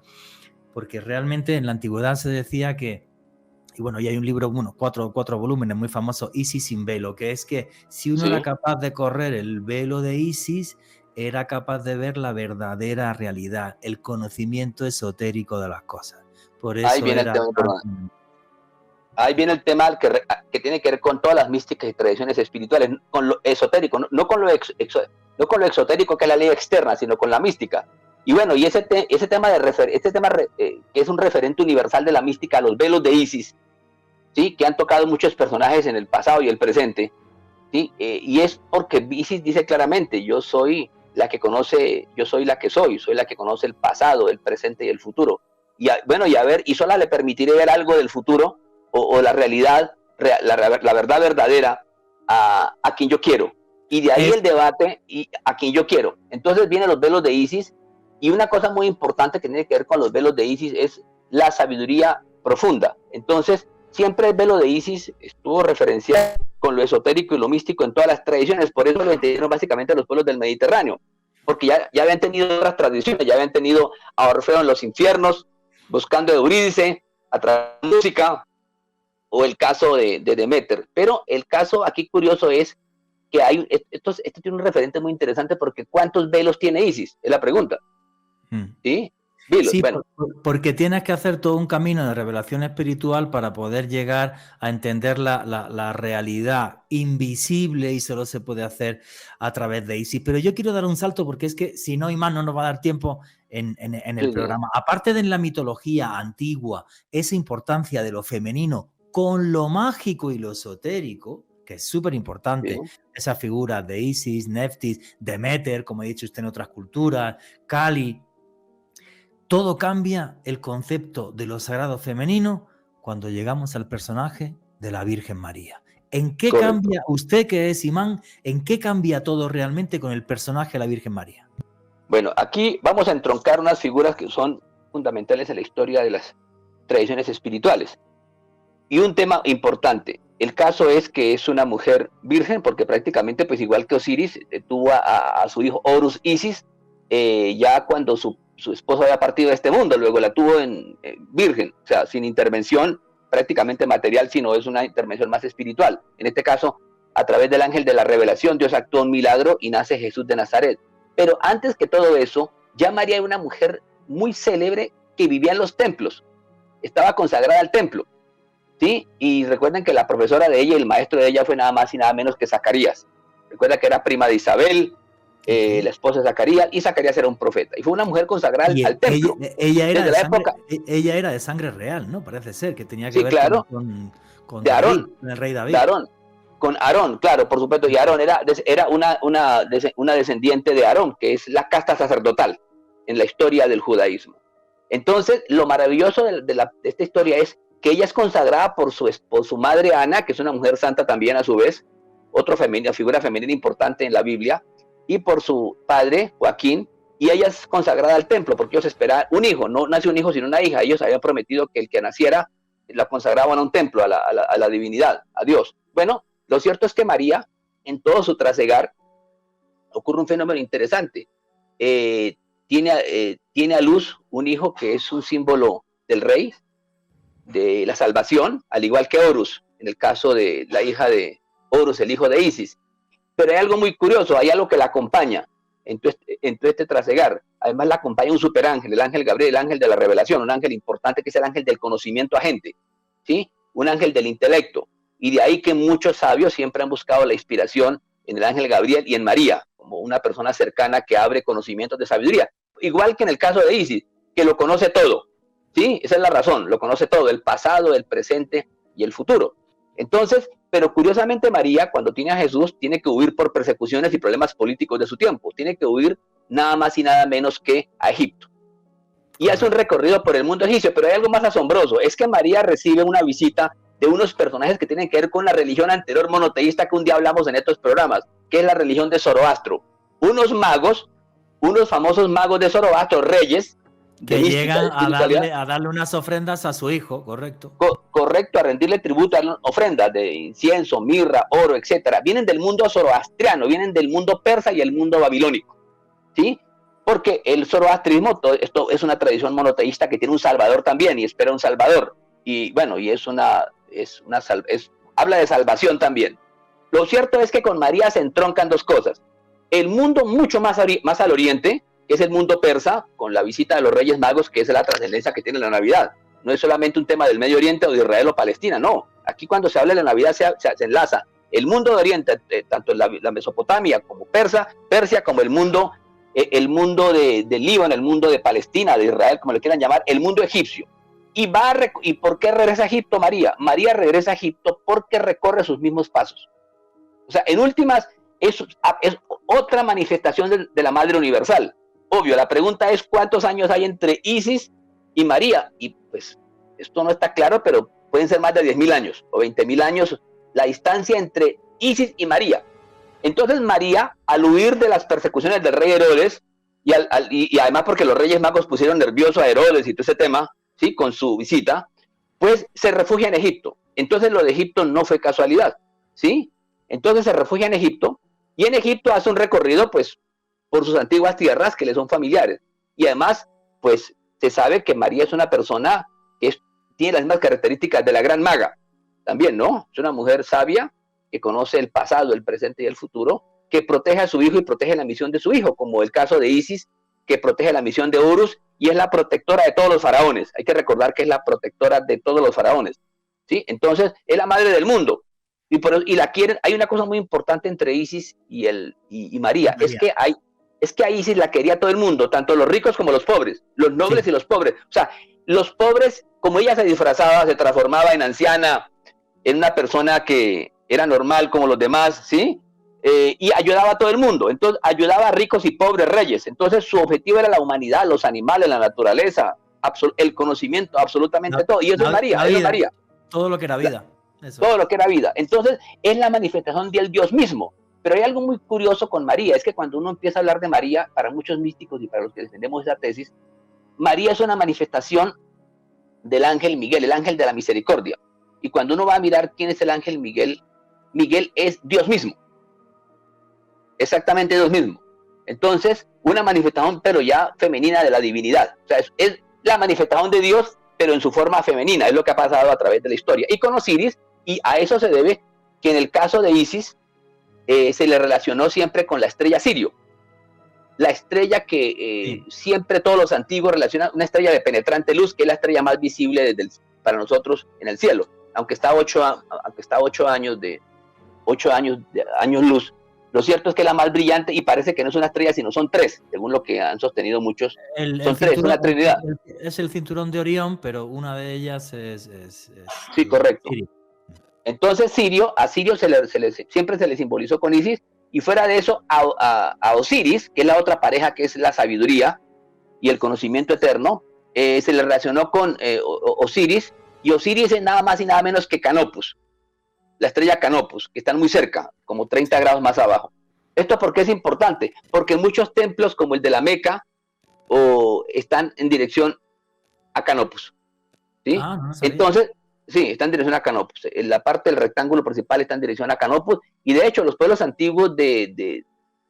porque realmente en la antigüedad se decía que, y bueno, y hay un libro, cuatro volúmenes muy famoso, Isis sin velo, que es que si uno era capaz de correr el velo de Isis, era capaz de ver la verdadera realidad, el conocimiento esotérico de las cosas. Por eso ahí viene el tema que tiene que ver con todas las místicas y tradiciones espirituales, con lo esotérico, no con lo exotérico, que es la ley externa, sino con la mística. Y bueno, y ese tema que es un referente universal de la mística, los velos de Isis, ¿sí?, que han tocado muchos personajes en el pasado y el presente, ¿sí? Y es porque Isis dice claramente, yo soy la que conoce, yo soy la que soy la que conoce el pasado, el presente y el futuro. Y sola le permitiré ver algo del futuro o la realidad, la verdad verdadera a quien yo quiero. Y de ahí el debate y a quien yo quiero. Entonces vienen los velos de Isis. Y una cosa muy importante que tiene que ver con los velos de Isis es la sabiduría profunda. Entonces, siempre el velo de Isis estuvo referenciado con lo esotérico y lo místico en todas las tradiciones. Por eso lo entendieron básicamente los pueblos del Mediterráneo. Porque ya habían tenido otras tradiciones, ya habían tenido a Orfeo en los infiernos, buscando a Eurídice, a través de la música, o el caso de Demeter. Pero el caso aquí curioso es que esto tiene un referente muy interesante, porque ¿cuántos velos tiene Isis? Es la pregunta. ¿Sí? Sí, bueno. Porque tienes que hacer todo un camino de revelación espiritual para poder llegar a entender la realidad invisible, y solo se puede hacer a través de Isis. Pero yo quiero dar un salto, porque es que si no hay más no nos va a dar tiempo en el programa. Aparte de la mitología antigua, esa importancia de lo femenino con lo mágico y lo esotérico, que es súper importante, esas figuras de Isis, Neftis, Demeter, como ha dicho usted en otras culturas, Kali. Todo cambia el concepto de lo sagrado femenino cuando llegamos al personaje de la Virgen María. ¿En qué cambia, usted que es imán, en qué cambia todo realmente con el personaje de la Virgen María? Bueno, aquí vamos a entroncar unas figuras que son fundamentales en la historia de las tradiciones espirituales. Y un tema importante, el caso es que es una mujer virgen, porque prácticamente, pues igual que Osiris, tuvo a su hijo Horus Isis, ya cuando su esposo había partido de este mundo, luego la tuvo en virgen, o sea, sin intervención prácticamente material, sino es una intervención más espiritual. En este caso, a través del ángel de la revelación, Dios actúa un milagro y nace Jesús de Nazaret. Pero antes que todo eso, ya María era una mujer muy célebre que vivía en los templos, estaba consagrada al templo, ¿sí? Y recuerden que la profesora de ella y el maestro de ella fue nada más y nada menos que Zacarías. Recuerda que era prima de Isabel, la esposa de Zacarías, y Zacarías era un profeta. Y fue una mujer consagrada al templo. Ella era desde la época. Ella era de sangre real, ¿no? Parece ser que tenía que Sí, ver claro, con de David, Aarón, con el rey David. de Aarón, con Aarón, claro, por supuesto. Y Aarón era una descendiente de Aarón, que es la casta sacerdotal en la historia del judaísmo. Entonces, lo maravilloso de esta historia es que ella es consagrada por su madre Ana, que es una mujer santa también a su vez, otra figura femenina importante en la Biblia, y por su padre, Joaquín, y ella es consagrada al templo, porque ellos esperaban un hijo, no nació un hijo sino una hija. Ellos habían prometido que el que naciera la consagraban a un templo, a la divinidad, a Dios. Bueno, lo cierto es que María, en todo su trasegar, ocurre un fenómeno interesante. Tiene a luz un hijo que es un símbolo del rey, de la salvación, al igual que Horus, en el caso de la hija de Horus, el hijo de Isis. Pero hay algo muy curioso, hay algo que la acompaña en todo este trasegar. Además la acompaña un superángel, el ángel Gabriel, el ángel de la revelación, un ángel importante que es el ángel del conocimiento agente, ¿sí? Un ángel del intelecto. Y de ahí que muchos sabios siempre han buscado la inspiración en el ángel Gabriel y en María, como una persona cercana que abre conocimientos de sabiduría. Igual que en el caso de Isis, que lo conoce todo, ¿sí? Esa es la razón, lo conoce todo, el pasado, el presente y el futuro. Entonces, pero curiosamente María, cuando tiene a Jesús, tiene que huir por persecuciones y problemas políticos de su tiempo. Tiene que huir nada más y nada menos que a Egipto. Y hace un recorrido por el mundo egipcio, pero hay algo más asombroso, es que María recibe una visita de unos personajes que tienen que ver con la religión anterior monoteísta que un día hablamos en estos programas, que es la religión de Zoroastro. Unos magos, unos famosos magos de Zoroastro, reyes, que llegan a darle unas ofrendas a su hijo, correcto. Correcto, a rendirle tributo, a darle ofrendas de incienso, mirra, oro, etcétera. Vienen del mundo zoroastriano, vienen del mundo persa y el mundo babilónico, ¿sí? Porque el zoroastrismo, esto es una tradición monoteísta que tiene un salvador también y espera un salvador. Y bueno, y habla de salvación también. Lo cierto es que con María se entroncan dos cosas. El mundo mucho más al oriente, que es el mundo persa, con la visita de los Reyes Magos, que es la trascendencia que tiene la Navidad. No es solamente un tema del Medio Oriente o de Israel o Palestina, no. Aquí cuando se habla de la Navidad se enlaza el mundo de Oriente, tanto la Mesopotamia como Persia, como el mundo del Líbano, el mundo de Palestina, de Israel, como le quieran llamar, el mundo egipcio. ¿Y por qué regresa a Egipto María? María regresa a Egipto porque recorre sus mismos pasos. O sea, en últimas, es otra manifestación de la Madre Universal. Obvio, la pregunta es ¿cuántos años hay entre Isis y María? Y pues esto no está claro, pero pueden ser más de 10.000 años o 20.000 años la distancia entre Isis y María. Entonces María, al huir de las persecuciones del rey Herodes, y además porque los Reyes Magos pusieron nervioso a Herodes y todo ese tema, ¿sí? Con su visita, pues se refugia en Egipto. Entonces lo de Egipto no fue casualidad, ¿sí? Entonces se refugia en Egipto, y en Egipto hace un recorrido, pues, por sus antiguas tierras que le son familiares. Y además, pues, se sabe que María es una persona que tiene las mismas características de la gran maga, también, ¿no? Es una mujer sabia, que conoce el pasado, el presente y el futuro, que protege a su hijo y protege la misión de su hijo, como el caso de Isis, que protege la misión de Horus, y es la protectora de todos los faraones. Hay que recordar que es la protectora de todos los faraones, ¿sí? Entonces, es la madre del mundo. Y la quieren. Hay una cosa muy importante entre Isis y María. Es que a Isis la quería todo el mundo, tanto los ricos como los pobres, los nobles y los pobres. O sea, los pobres, como ella se disfrazaba, se transformaba en anciana, en una persona que era normal como los demás, ¿sí? Y ayudaba a todo el mundo. Entonces, ayudaba a ricos y pobres reyes. Entonces, su objetivo era la humanidad, los animales, la naturaleza, el conocimiento, absolutamente todo. Y eso es María, eso es María. Todo lo que era vida. Eso. Todo lo que era vida. Entonces, es la manifestación del Dios mismo. Pero hay algo muy curioso con María, es que cuando uno empieza a hablar de María, para muchos místicos y para los que defendemos esa tesis, María es una manifestación del ángel Miguel, el ángel de la misericordia. Y cuando uno va a mirar quién es el ángel Miguel, Miguel es Dios mismo. Exactamente Dios mismo. Entonces, una manifestación, pero ya femenina de la divinidad. O sea, es la manifestación de Dios, pero en su forma femenina. Es lo que ha pasado a través de la historia. Y con Osiris, y a eso se debe que en el caso de Isis, se le relacionó siempre con la estrella Sirio. La estrella que siempre todos los antiguos relacionan, una estrella de penetrante luz, que es la estrella más visible para nosotros en el cielo. aunque está a 8 años luz, lo cierto es que es la más brillante y parece que no es una estrella, sino son 3, según lo que han sostenido muchos. Son 3, una trinidad. Es el cinturón de Orión, pero una de ellas es sí, correcto. Sirio. Entonces a Sirio siempre se le simbolizó con Isis, y fuera de eso a Osiris, que es la otra pareja, que es la sabiduría y el conocimiento eterno, se le relacionó con Osiris, y Osiris es nada más y nada menos que Canopus, la estrella Canopus, que están muy cerca, como 30 grados más abajo. ¿Esto por qué es importante? Porque muchos templos, como el de la Meca, están en dirección a Canopus, ¿sí? No entonces, sí, está en dirección a Canopus. La parte del rectángulo principal está en dirección a Canopus, y de hecho los pueblos antiguos de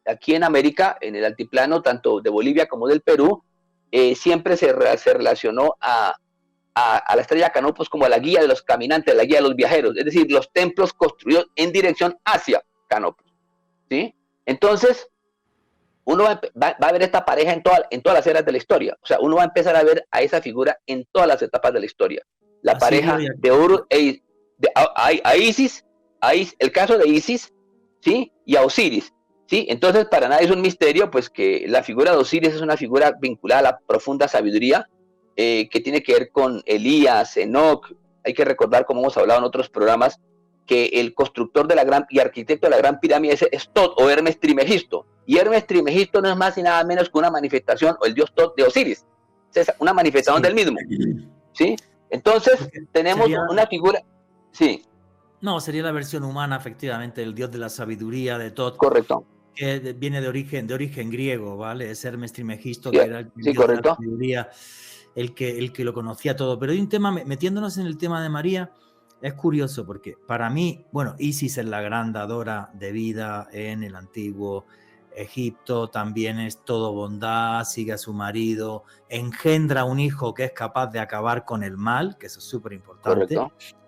aquí en América, en el altiplano, tanto de Bolivia como del Perú, siempre se relacionó a la estrella Canopus como a la guía de los caminantes, la guía de los viajeros, es decir, los templos construidos en dirección hacia Canopus, ¿sí? Entonces, uno va a ver esta pareja en todas las eras de la historia. O sea, uno va a empezar a ver a esa figura en todas las etapas de la historia. La pareja de Horus a Isis, el caso de Isis, ¿sí? Y a Osiris, ¿sí? Entonces, para nadie es un misterio, pues, que la figura de Osiris es una figura vinculada a la profunda sabiduría, que tiene que ver con Elías, Enoc. Hay que recordar, como hemos hablado en otros programas, que el constructor y arquitecto de la Gran Pirámide es Tot, o Hermes Trimegisto. Y Hermes Trimegisto no es más y nada menos que una manifestación, o el dios Tot de Osiris. Es una manifestación del mismo, ¿sí? Entonces, tenemos una figura... Sí. No, sería la versión humana, efectivamente, del dios de la sabiduría, de Tot. Correcto. Que viene de origen griego, ¿vale? Es Hermes Trimegisto, que era el dios de la sabiduría, el que lo conocía todo. Pero hay un tema, metiéndonos en el tema de María, es curioso porque para mí, bueno, Isis es la gran dadora de vida en el antiguo Egipto, también es todo bondad, sigue a su marido, engendra un hijo que es capaz de acabar con el mal, que eso es súper importante,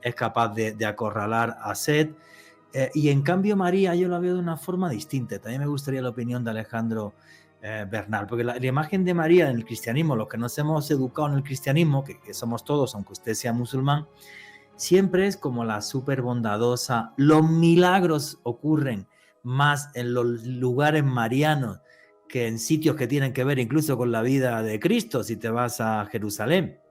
es capaz de acorralar a Set, y en cambio María yo la veo de una forma distinta. También me gustaría la opinión de Alejandro Bernal, porque la imagen de María en el cristianismo, los que nos hemos educado en el cristianismo, que somos todos, aunque usted sea musulmán, siempre es como la súper bondadosa. Los milagros ocurren más en los lugares marianos que en sitios que tienen que ver incluso con la vida de Cristo. Si te vas a Jerusalén,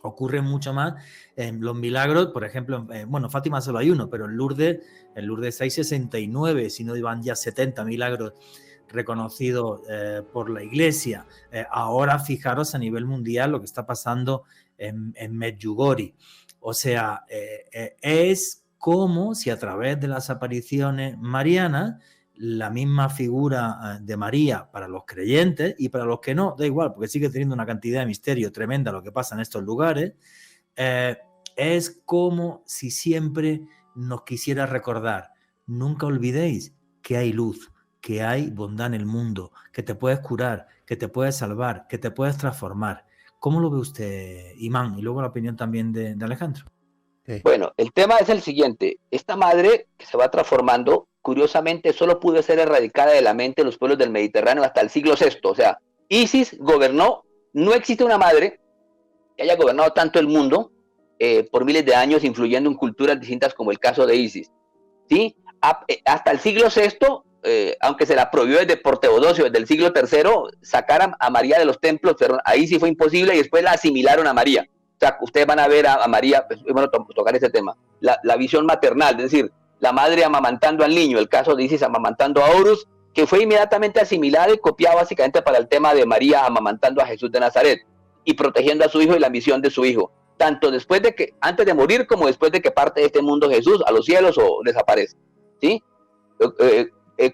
ocurren mucho más en los milagros. Por ejemplo, bueno, Fátima solo hay uno, pero en Lourdes hay 69, si no iban ya 70 milagros reconocidos por la Iglesia. Ahora fijaros a nivel mundial lo que está pasando en Medjugorje. O sea, es como si a través de las apariciones marianas, la misma figura de María para los creyentes y para los que no, da igual, porque sigue teniendo una cantidad de misterio tremenda lo que pasa en estos lugares, es como si siempre nos quisiera recordar: nunca olvidéis que hay luz, que hay bondad en el mundo, que te puedes curar, que te puedes salvar, que te puedes transformar. ¿Cómo lo ve usted, Imán? Y luego la opinión también de Alejandro. Bueno, el tema es el siguiente. Esta madre que se va transformando, curiosamente, solo pudo ser erradicada de la mente de los pueblos del Mediterráneo hasta el siglo VI. O sea, Isis gobernó, no existe una madre que haya gobernado tanto el mundo por miles de años, influyendo en culturas distintas, como el caso de Isis, ¿sí? Hasta el siglo VI, aunque se la prohibió por Teodosio, desde el siglo III, sacar a María de los templos, pero ahí sí fue imposible, y después la asimilaron a María. O sea, ustedes van a ver a María, pues, bueno, tocar ese tema, la visión maternal, es decir, la madre amamantando al niño, el caso de Isis amamantando a Horus, que fue inmediatamente asimilada y copiada básicamente para el tema de María amamantando a Jesús de Nazaret y protegiendo a su hijo y la misión de su hijo, tanto antes de morir, como después de que parte de este mundo Jesús a los cielos o desaparece, ¿sí?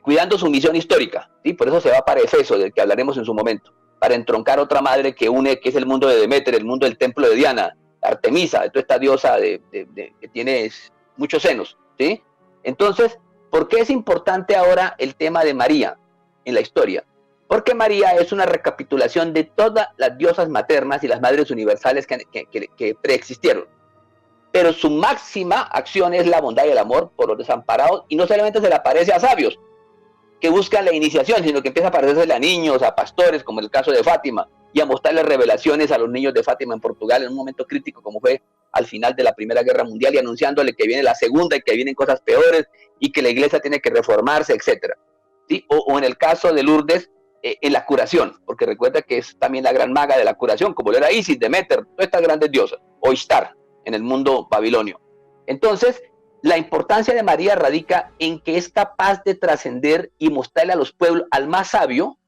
Cuidando su misión histórica, ¿sí? Por eso se va para Efeso, del que hablaremos en su momento, para entroncar otra madre que es el mundo de Deméter, el mundo del templo de Diana, Artemisa, toda esta diosa que tiene muchos senos, ¿sí? Entonces, ¿por qué es importante ahora el tema de María en la historia? Porque María es una recapitulación de todas las diosas maternas y las madres universales que preexistieron. Pero su máxima acción es la bondad y el amor por los desamparados, y no solamente se le aparece a sabios que buscan la iniciación, sino que empieza a aparecerse a niños, a pastores, como en el caso de Fátima, y a mostrarles revelaciones a los niños de Fátima en Portugal en un momento crítico como fue al final de la Primera Guerra Mundial y anunciándole que viene la Segunda y que vienen cosas peores y que la iglesia tiene que reformarse, etc. ¿Sí? O en el caso de Lourdes, en la curación, porque recuerda que es también la gran maga de la curación, como lo era Isis, Demeter, todas estas grandes diosas, o Ishtar en el mundo babilonio. Entonces, la importancia de María radica en que es capaz de trascender y mostrarle a los pueblos, al más sabio,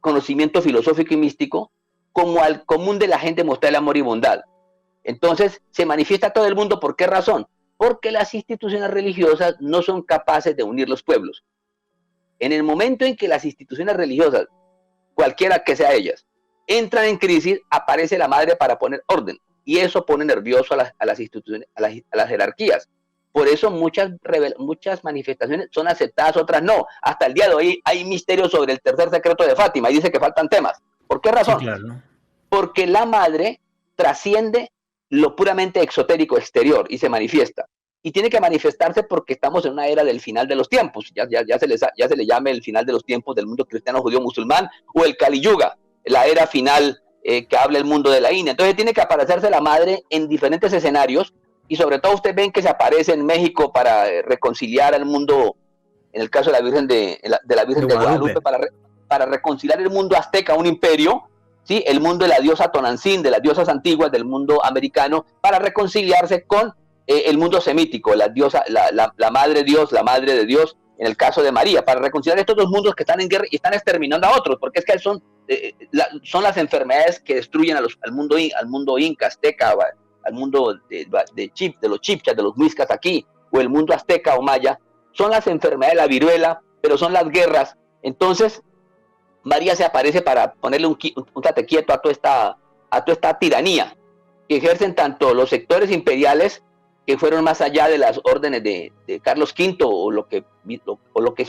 conocimiento filosófico y místico, como al común de la gente mostrarle amor y bondad. Entonces, se manifiesta a todo el mundo. ¿Por qué razón? Porque las instituciones religiosas no son capaces de unir los pueblos. En el momento en que las instituciones religiosas, cualquiera que sea ellas, entran en crisis, aparece la madre para poner orden. Y eso pone nervioso a las instituciones, a las jerarquías. Por eso muchas manifestaciones son aceptadas, otras no. Hasta el día de hoy hay misterios sobre el tercer secreto de Fátima y dice que faltan temas. ¿Por qué razón? Sí, claro. Porque la madre trasciende lo puramente exotérico exterior y se manifiesta. Y tiene que manifestarse porque estamos en una era del final de los tiempos. Ya se le llama el final de los tiempos del mundo cristiano, judío, musulmán, o el Kali Yuga, la era final que habla el mundo de la India. Entonces tiene que aparecerse la madre en diferentes escenarios, y sobre todo ustedes ven que se aparece en México para reconciliar al mundo, en el caso de la Virgen de Guadalupe, para reconciliar el mundo azteca, un imperio, ¿sí? El mundo de la diosa Tonantzin, de las diosas antiguas del mundo americano, para reconciliarse con el mundo semítico, la diosa, la madre Dios, la madre de Dios, en el caso de María, para reconciliar estos dos mundos que están en guerra y están exterminando a otros, porque es que son las enfermedades que destruyen al mundo inca, azteca, al mundo de los chipchas, de los muiscas aquí, o el mundo azteca o maya, son las enfermedades de la viruela, pero son las guerras. Entonces, María se aparece para ponerle un tate quieto a toda esta tiranía que ejercen tanto los sectores imperiales, que fueron más allá de las órdenes de Carlos V, o lo que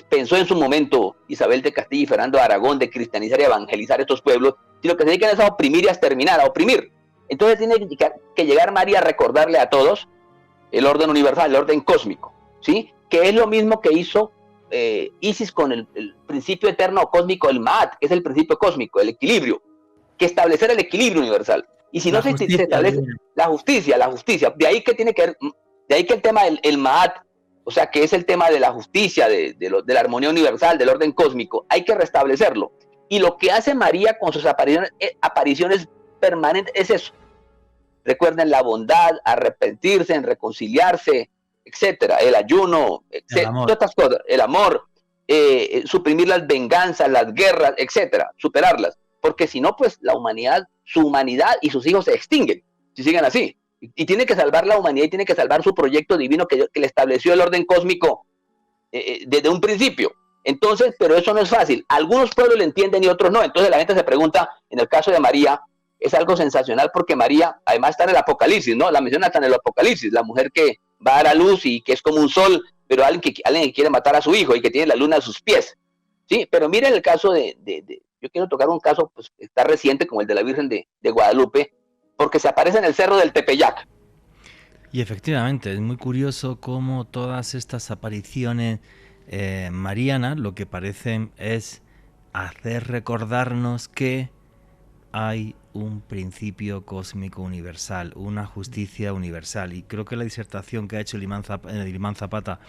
pensó en su momento Isabel de Castilla y Fernando de Aragón, de cristianizar y evangelizar estos pueblos, sino que se dedican a oprimir y a exterminar, a oprimir. Entonces tiene que llegar María a recordarle a todos el orden universal, el orden cósmico, ¿sí? Que es lo mismo que hizo Isis con el principio eterno cósmico, el Ma'at, que es el principio cósmico, el equilibrio, que establecer el equilibrio universal. Y si no se establece la justicia, de ahí que el tema del Ma'at, o sea, que es el tema de la justicia, de la armonía universal, del orden cósmico, hay que restablecerlo. Y lo que hace María con sus apariciones permanentes es eso. Recuerden la bondad, arrepentirse, en reconciliarse, etcétera, el ayuno, etcétera, todas estas cosas, el amor, suprimir las venganzas, las guerras, etcétera, superarlas. Porque si no, pues su humanidad y sus hijos se extinguen, si siguen así. Y tiene que salvar la humanidad y tiene que salvar su proyecto divino que le estableció el orden cósmico desde un principio. Entonces, pero eso no es fácil. Algunos pueblos lo entienden y otros no. Entonces la gente se pregunta, en el caso de María, es algo sensacional porque María, además está en el Apocalipsis, ¿no? La menciona hasta en el Apocalipsis, la mujer que va a dar a luz y que es como un sol, pero alguien que quiere matar a su hijo y que tiene la luna a sus pies. ¿Sí? Pero miren el caso yo quiero tocar un caso pues, que está reciente, como el de la Virgen de Guadalupe, porque se aparece en el cerro del Tepeyac. Y efectivamente, es muy curioso cómo todas estas apariciones marianas lo que parecen es hacer recordarnos que hay un principio cósmico universal, una justicia universal. Y creo que la disertación que ha hecho el imán Zapata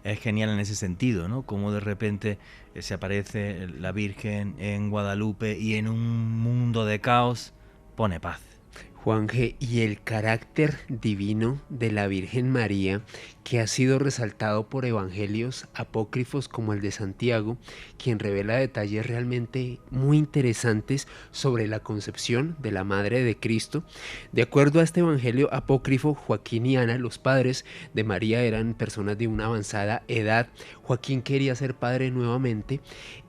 es genial en ese sentido, ¿no? Como de repente se aparece la Virgen en Guadalupe y en un mundo de caos pone paz. Juanje, y el carácter divino de la Virgen María, que ha sido resaltado por evangelios apócrifos como el de Santiago, quien revela detalles realmente muy interesantes sobre la concepción de la Madre de Cristo. De acuerdo a este evangelio apócrifo, Joaquín y Ana, los padres de María, eran personas de una avanzada edad. Joaquín quería ser padre nuevamente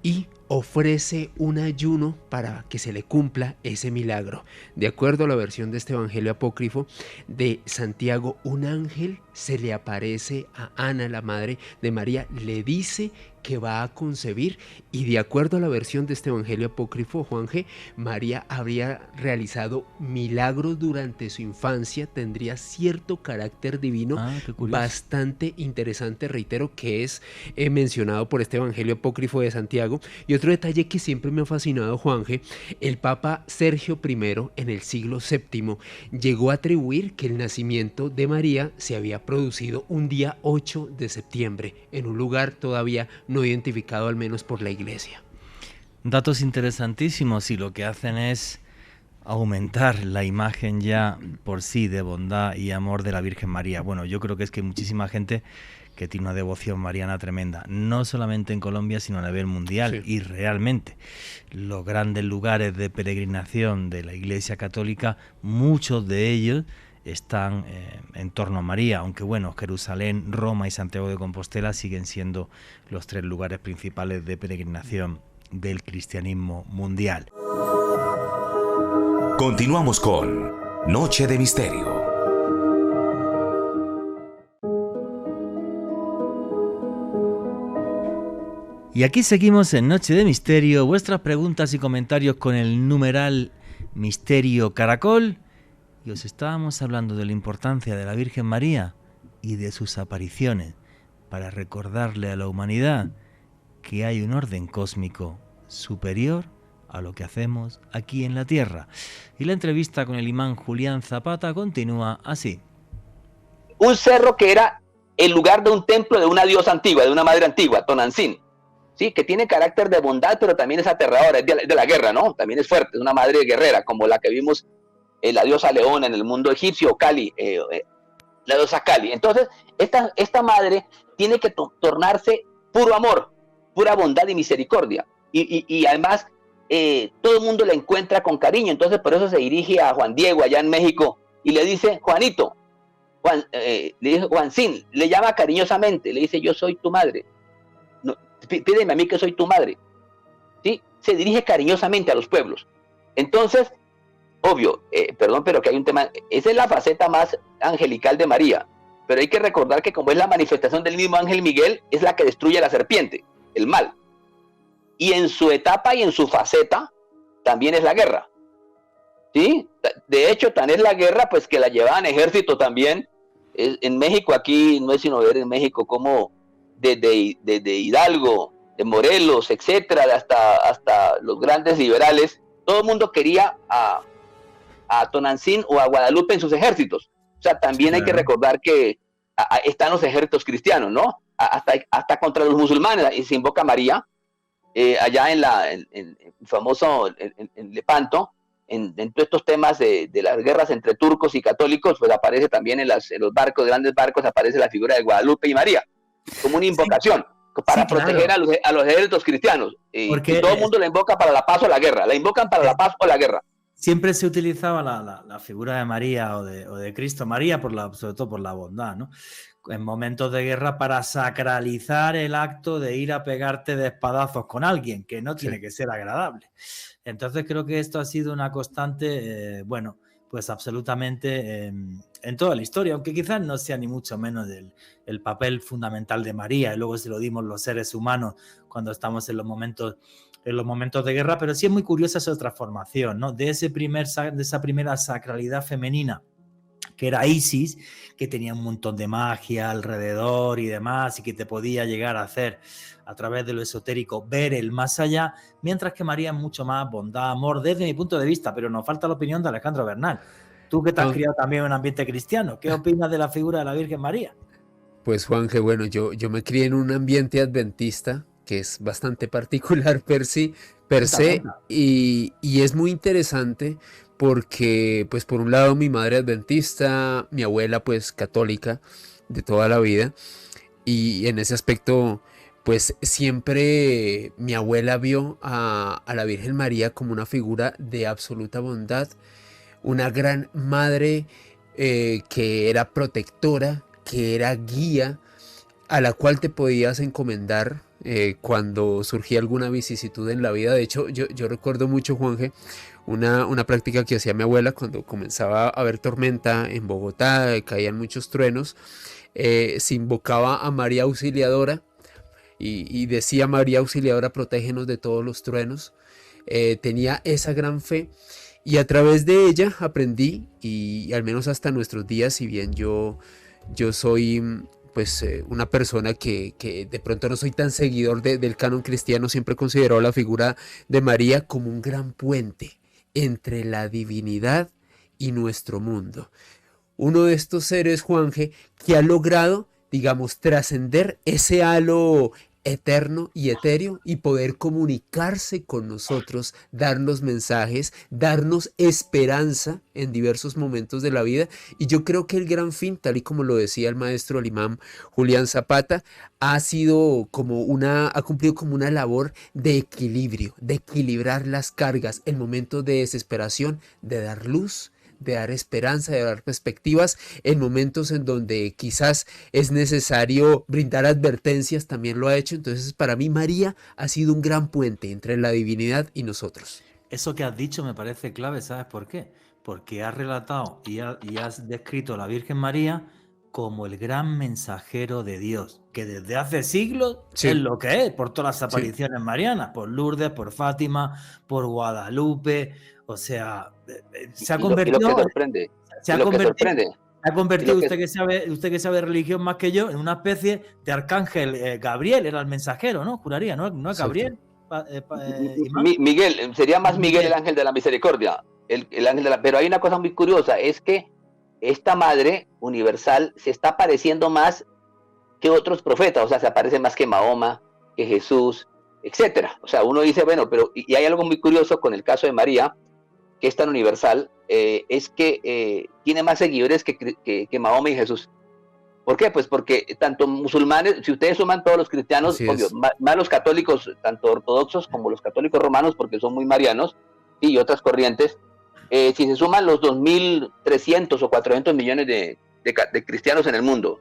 y ofrece un ayuno para que se le cumpla ese milagro. De acuerdo a la versión de este evangelio apócrifo de Santiago, un ángel se le aparece a Ana, la madre de María, le dice que va a concebir, y de acuerdo a la versión de este evangelio apócrifo, Juanje, María habría realizado milagros durante su infancia, tendría cierto carácter divino bastante interesante, reitero, que es mencionado por este evangelio apócrifo de Santiago. Y otro detalle que siempre me ha fascinado, Juanje, el Papa Sergio I en el siglo VII llegó a atribuir que el nacimiento de María se había producido un día 8 de septiembre, en un lugar todavía no identificado, al menos por la Iglesia. Datos interesantísimos, y lo que hacen es aumentar la imagen ya por sí de bondad y amor de la Virgen María. Bueno, yo creo que es que hay muchísima gente que tiene una devoción mariana tremenda, no solamente en Colombia, sino a nivel mundial. Sí. Y realmente los grandes lugares de peregrinación de la Iglesia Católica, muchos de ellos están en torno a María, aunque bueno, Jerusalén, Roma y Santiago de Compostela siguen siendo los 3 lugares principales de peregrinación del cristianismo mundial. Continuamos con Noche de Misterio. Y aquí seguimos en Noche de Misterio. Vuestras preguntas y comentarios con el numeral Misterio Caracol. Y os estábamos hablando de la importancia de la Virgen María y de sus apariciones para recordarle a la humanidad que hay un orden cósmico superior a lo que hacemos aquí en la Tierra. Y la entrevista con el imán Julián Zapata continúa así. Un cerro que era el lugar de un templo de una diosa antigua, de una madre antigua, Tonantzin, ¿sí? Que tiene carácter de bondad, pero también es aterradora, es de la guerra, ¿no? También es fuerte, es una madre guerrera, como la que vimos la diosa Leona en el mundo egipcio, Kali, la diosa Kali. Entonces, esta madre tiene que tornarse puro amor, pura bondad y misericordia. Y además, todo el mundo la encuentra con cariño. Entonces, por eso se dirige a Juan Diego, allá en México, y le dice, Juanito, le dice Juancín, le llama cariñosamente, le dice, yo soy tu madre. No, pídeme a mí que soy tu madre. ¿Sí? Se dirige cariñosamente a los pueblos. Entonces, obvio, perdón, pero que hay un tema, esa es la faceta más angelical de María, pero hay que recordar que como es la manifestación del mismo ángel Miguel, es la que destruye a la serpiente, el mal. Y en su etapa y en su faceta, también es la guerra. ¿Sí? De hecho, tan es la guerra, pues que la llevaban ejército también. En México, aquí no es sino ver en México como desde Hidalgo, de Morelos, etcétera, hasta los grandes liberales, todo el mundo quería a Tonantzin o a Guadalupe en sus ejércitos. O sea, también hay que recordar que están los ejércitos cristianos, ¿no? Hasta contra los musulmanes, y se invoca a María, allá en famoso en Lepanto, en todos estos temas de las guerras entre turcos y católicos, pues aparece también en los barcos, grandes barcos, aparece la figura de Guadalupe y María, como una invocación. Sí. Para proteger a los ejércitos cristianos. Y todo el mundo la invoca para la paz o la guerra. La invocan para la paz o la guerra. Siempre se utilizaba la figura de María o de Cristo María, sobre todo por la bondad, ¿no? En momentos de guerra, para sacralizar el acto de ir a pegarte de espadazos con alguien, que no tiene que ser agradable. Entonces creo que esto ha sido una constante, bueno, pues absolutamente en toda la historia, aunque quizás no sea ni mucho menos el papel fundamental de María, y luego se lo dimos los seres humanos cuando estamos en los momentos de guerra, pero sí es muy curiosa esa transformación, ¿no? De esa primera sacralidad femenina, que era Isis, que tenía un montón de magia alrededor y demás, y que te podía llegar a hacer, a través de lo esotérico, ver el más allá, mientras que María es mucho más bondad, amor, desde mi punto de vista, pero nos falta la opinión de Alejandro Bernal. Tú que te has criado también en un ambiente cristiano, ¿qué opinas de la figura de la Virgen María? Pues Juanje, bueno, yo me crié en un ambiente adventista, que es bastante particular per se, y es muy interesante porque, pues por un lado mi madre adventista, mi abuela pues católica de toda la vida, y en ese aspecto pues siempre mi abuela vio a la Virgen María como una figura de absoluta bondad, una gran madre que era protectora, que era guía, a la cual te podías encomendar cuando surgía alguna vicisitud en la vida. De hecho, yo recuerdo mucho, Juanje, una práctica que hacía mi abuela cuando comenzaba a haber tormenta en Bogotá, caían muchos truenos, se invocaba a María Auxiliadora y decía María Auxiliadora, protégenos de todos los truenos. Tenía esa gran fe y a través de ella aprendí, y al menos hasta nuestros días, si bien yo soy pues una persona que de pronto no soy tan seguidor del canon cristiano, siempre he considerado la figura de María como un gran puente entre la divinidad y nuestro mundo. Uno de estos seres, Juanje, que ha logrado, digamos, trascender ese halo eterno y etéreo y poder comunicarse con nosotros, darnos mensajes, darnos esperanza en diversos momentos de la vida. Y yo creo que el gran fin, tal y como lo decía el maestro, el imam Julián Zapata, ha cumplido como una labor de equilibrio, de equilibrar las cargas, el momento de desesperación, de dar luz, de dar esperanza, de dar perspectivas en momentos en donde quizás es necesario brindar advertencias, también lo ha hecho. Entonces, para mí María ha sido un gran puente entre la divinidad y nosotros. Eso que has dicho me parece clave, ¿sabes por qué? Porque has relatado y has descrito a la Virgen María como el gran mensajero de Dios, que desde hace siglos es lo que es, por todas las apariciones marianas, por Lourdes, por Fátima, por Guadalupe. O sea, se ha convertido. Lo que sorprende. Se ha convertido usted que sabe de religión más que yo, en una especie de arcángel Gabriel, era el mensajero, ¿no? Juraría, ¿no es Gabriel? Miguel, sería más Miguel el ángel de la misericordia. El ángel pero hay una cosa muy curiosa, es que esta madre universal se está pareciendo más que otros profetas, o sea, se aparece más que Mahoma, que Jesús, etcétera. O sea, uno dice, bueno, pero y hay algo muy curioso con el caso de María, que es tan universal, es que tiene más seguidores que Mahoma y Jesús. ¿Por qué? Pues porque tanto musulmanes, si ustedes suman todos los cristianos, obvio, más los católicos, tanto ortodoxos como los católicos romanos, porque son muy marianos, y otras corrientes, si se suman los 2.300 o 400 millones de cristianos en el mundo,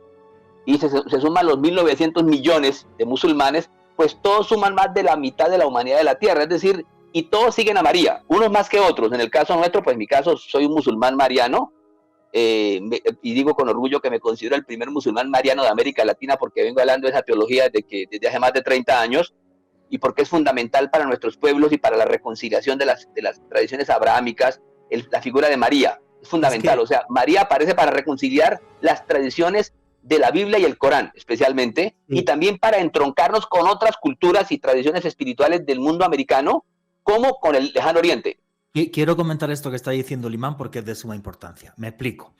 y se suman los 1.900 millones de musulmanes, pues todos suman más de la mitad de la humanidad de la tierra, es decir, y todos siguen a María, unos más que otros. En el caso nuestro, pues en mi caso soy un musulmán mariano, y digo con orgullo que me considero el primer musulmán mariano de América Latina, porque vengo hablando de esa teología desde hace más de 30 años, y porque es fundamental para nuestros pueblos y para la reconciliación de las tradiciones abrahámicas, la figura de María es fundamental. O sea, María aparece para reconciliar las tradiciones de la Biblia y el Corán, especialmente, y también para entroncarnos con otras culturas y tradiciones espirituales del mundo americano, como con el lejano oriente. Quiero comentar esto que está diciendo el imán porque es de suma importancia. Me explico.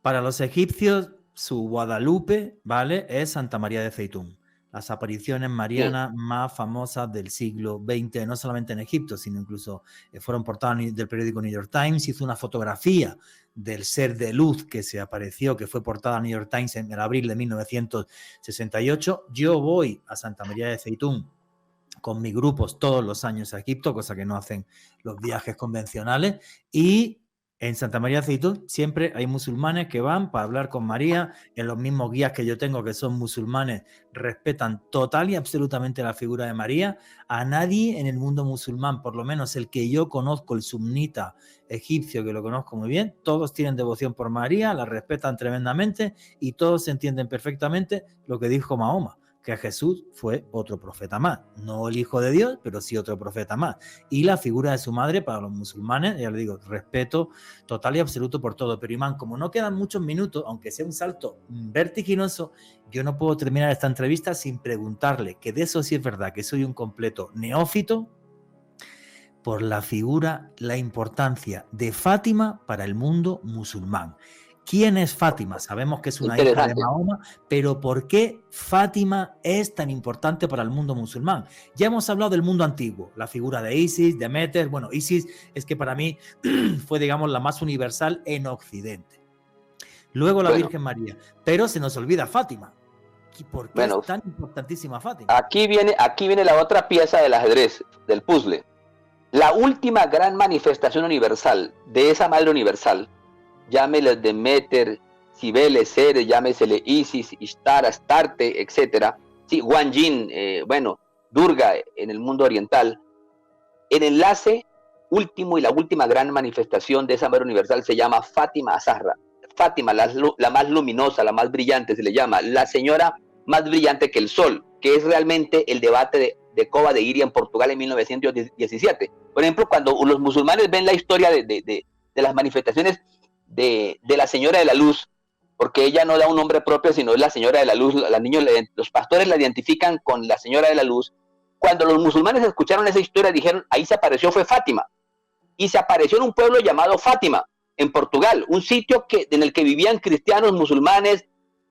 Para los egipcios, su Guadalupe, ¿vale?, es Santa María de Zeitún. Las apariciones marianas más famosas del siglo XX, no solamente en Egipto, sino incluso fueron portadas del periódico New York Times. Hizo una fotografía del ser de luz que se apareció, que fue portada a New York Times en el abril de 1968. Yo voy a Santa María de Zeitún con mis grupos todos los años a Egipto, cosa que no hacen los viajes convencionales, y en Santa María de Zeitún siempre hay musulmanes que van para hablar con María. En los mismos guías que yo tengo, que son musulmanes, respetan total y absolutamente la figura de María. A nadie en el mundo musulmán, por lo menos el que yo conozco, el sunnita egipcio, que lo conozco muy bien, todos tienen devoción por María, la respetan tremendamente y todos entienden perfectamente lo que dijo Mahoma, que Jesús fue otro profeta más, no el hijo de Dios, pero sí otro profeta más. Y la figura de su madre para los musulmanes, ya le digo, respeto total y absoluto por todo. Pero imán, como no quedan muchos minutos, aunque sea un salto vertiginoso, yo no puedo terminar esta entrevista sin preguntarle, que de eso sí es verdad, que soy un completo neófito, por la figura, la importancia de Fátima para el mundo musulmán. ¿Quién es Fátima? Sabemos que es una hija de Mahoma, pero ¿por qué Fátima es tan importante para el mundo musulmán? Ya hemos hablado del mundo antiguo, la figura de Isis, de Meter. Bueno, Isis es que para mí fue, digamos, la más universal en Occidente. Luego la Virgen María, pero se nos olvida Fátima. ¿Por qué es tan importantísima Fátima? Aquí viene la otra pieza del ajedrez, del puzzle. La última gran manifestación universal de esa madre universal, llámele Demeter, Cibeles, Ceres, llámesele Isis, Ishtar, Astarte, etc. Sí, Guan Yin, Durga en el mundo oriental. El enlace último y la última gran manifestación de esa madre universal se llama Fátima Azahra. Fátima, la más luminosa, la más brillante se le llama, la señora más brillante que el sol. que es realmente el debate de Cova de Iria en Portugal en 1917. Por ejemplo, cuando los musulmanes ven la historia de las manifestaciones de la Señora de la Luz, porque ella no da un nombre propio, sino es la Señora de la Luz, los pastores la identifican con la Señora de la Luz. Cuando los musulmanes escucharon esa historia, dijeron, ahí se apareció, fue Fátima. Y se apareció en un pueblo llamado Fátima, en Portugal, un sitio en el que vivían cristianos, musulmanes,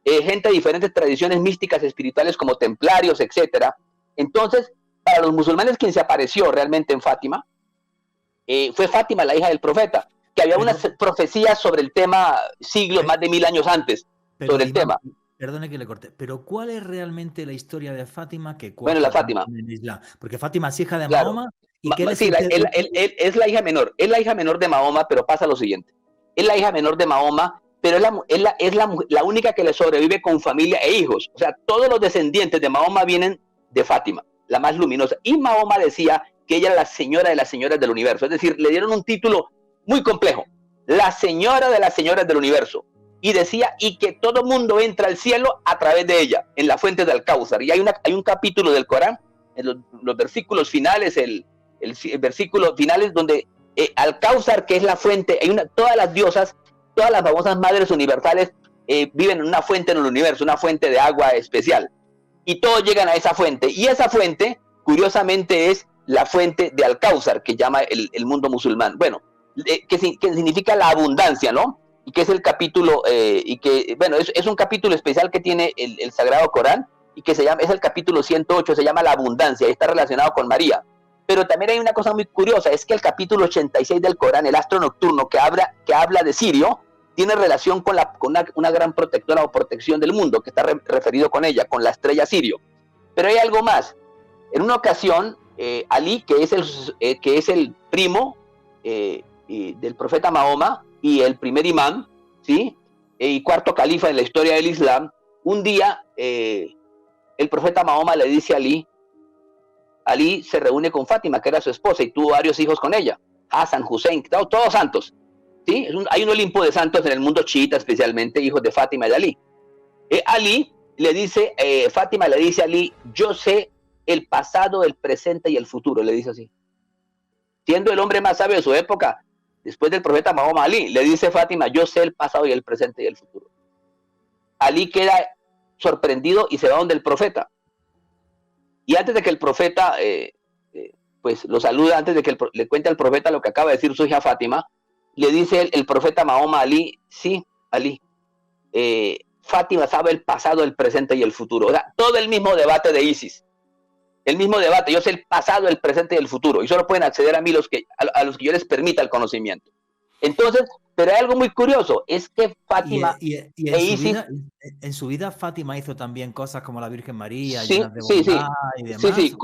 gente de diferentes tradiciones místicas, espirituales, como templarios, etc. Entonces, para los musulmanes, quien se apareció realmente en Fátima, fue Fátima, la hija del profeta, que había unas profecías sobre el tema siglos, más de 1000 años antes, sobre el tema. Perdone que le corte, pero ¿cuál es realmente la historia de Fátima que bueno, la Fátima. En el Islam? Porque Fátima es hija de claro. Mahoma. ¿Y qué sí, es la hija menor. Es la hija menor de Mahoma, pero pasa lo siguiente. Es la hija menor de Mahoma, pero es la única que le sobrevive con familia e hijos. O sea, todos los descendientes de Mahoma vienen de Fátima, la más luminosa. Y Mahoma decía que ella era la señora de las señoras del universo. Es decir, le dieron un título muy complejo. La señora de las señoras del universo. Y decía, y que todo mundo entra al cielo a través de ella, en la fuente de Al-Cáusar. Y hay un capítulo del Corán, en los versículos finales, el versículo finales donde Al-Cáusar, que es la fuente, todas las diosas, todas las famosas madres universales viven en una fuente en el universo, una fuente de agua especial. Y todos llegan a esa fuente. Y esa fuente, curiosamente, es la fuente de Al-Cáusar, que llama el mundo musulmán. Bueno, que significa la abundancia, ¿no? Y que es el capítulo, es un capítulo especial que tiene el Sagrado Corán, y que es el capítulo 108, se llama la abundancia, y está relacionado con María. Pero también hay una cosa muy curiosa, es que el capítulo 86 del Corán, el astro nocturno, que habla de Sirio, tiene relación con una gran protectora o protección del mundo, que está referido con ella, con la estrella Sirio. Pero hay algo más. En una ocasión, Ali, que es el primo del profeta Mahoma, y el primer imán, ¿sí? Y cuarto califa en la historia del Islam, un día el profeta Mahoma le dice a Ali se reúne con Fátima, que era su esposa, y tuvo varios hijos con ella, Hassan, Hussein, todos santos, ¿sí? Hay un olimpo de santos en el mundo chiita, especialmente hijos de Fátima y de Ali. Fátima le dice a Ali, yo sé el pasado, el presente y el futuro, le dice así. Siendo el hombre más sabio de su época, después del profeta Mahoma, Ali, le dice Fátima, yo sé el pasado y el presente y el futuro. Ali queda sorprendido y se va donde el profeta. Y antes de que el profeta, pues lo saluda, antes de que le cuente al profeta lo que acaba de decir su hija Fátima, le dice el profeta Mahoma a Ali, sí, Ali, Fátima sabe el pasado, el presente y el futuro. O sea, todo el mismo debate de ISIS. El mismo debate, yo sé el pasado, el presente y el futuro, y solo pueden acceder a mí a los que yo les permita el conocimiento. Entonces, pero hay algo muy curioso, es que Fátima en su vida Fátima hizo también cosas como la Virgen María, sí, llenas de bondad y demás. Sí,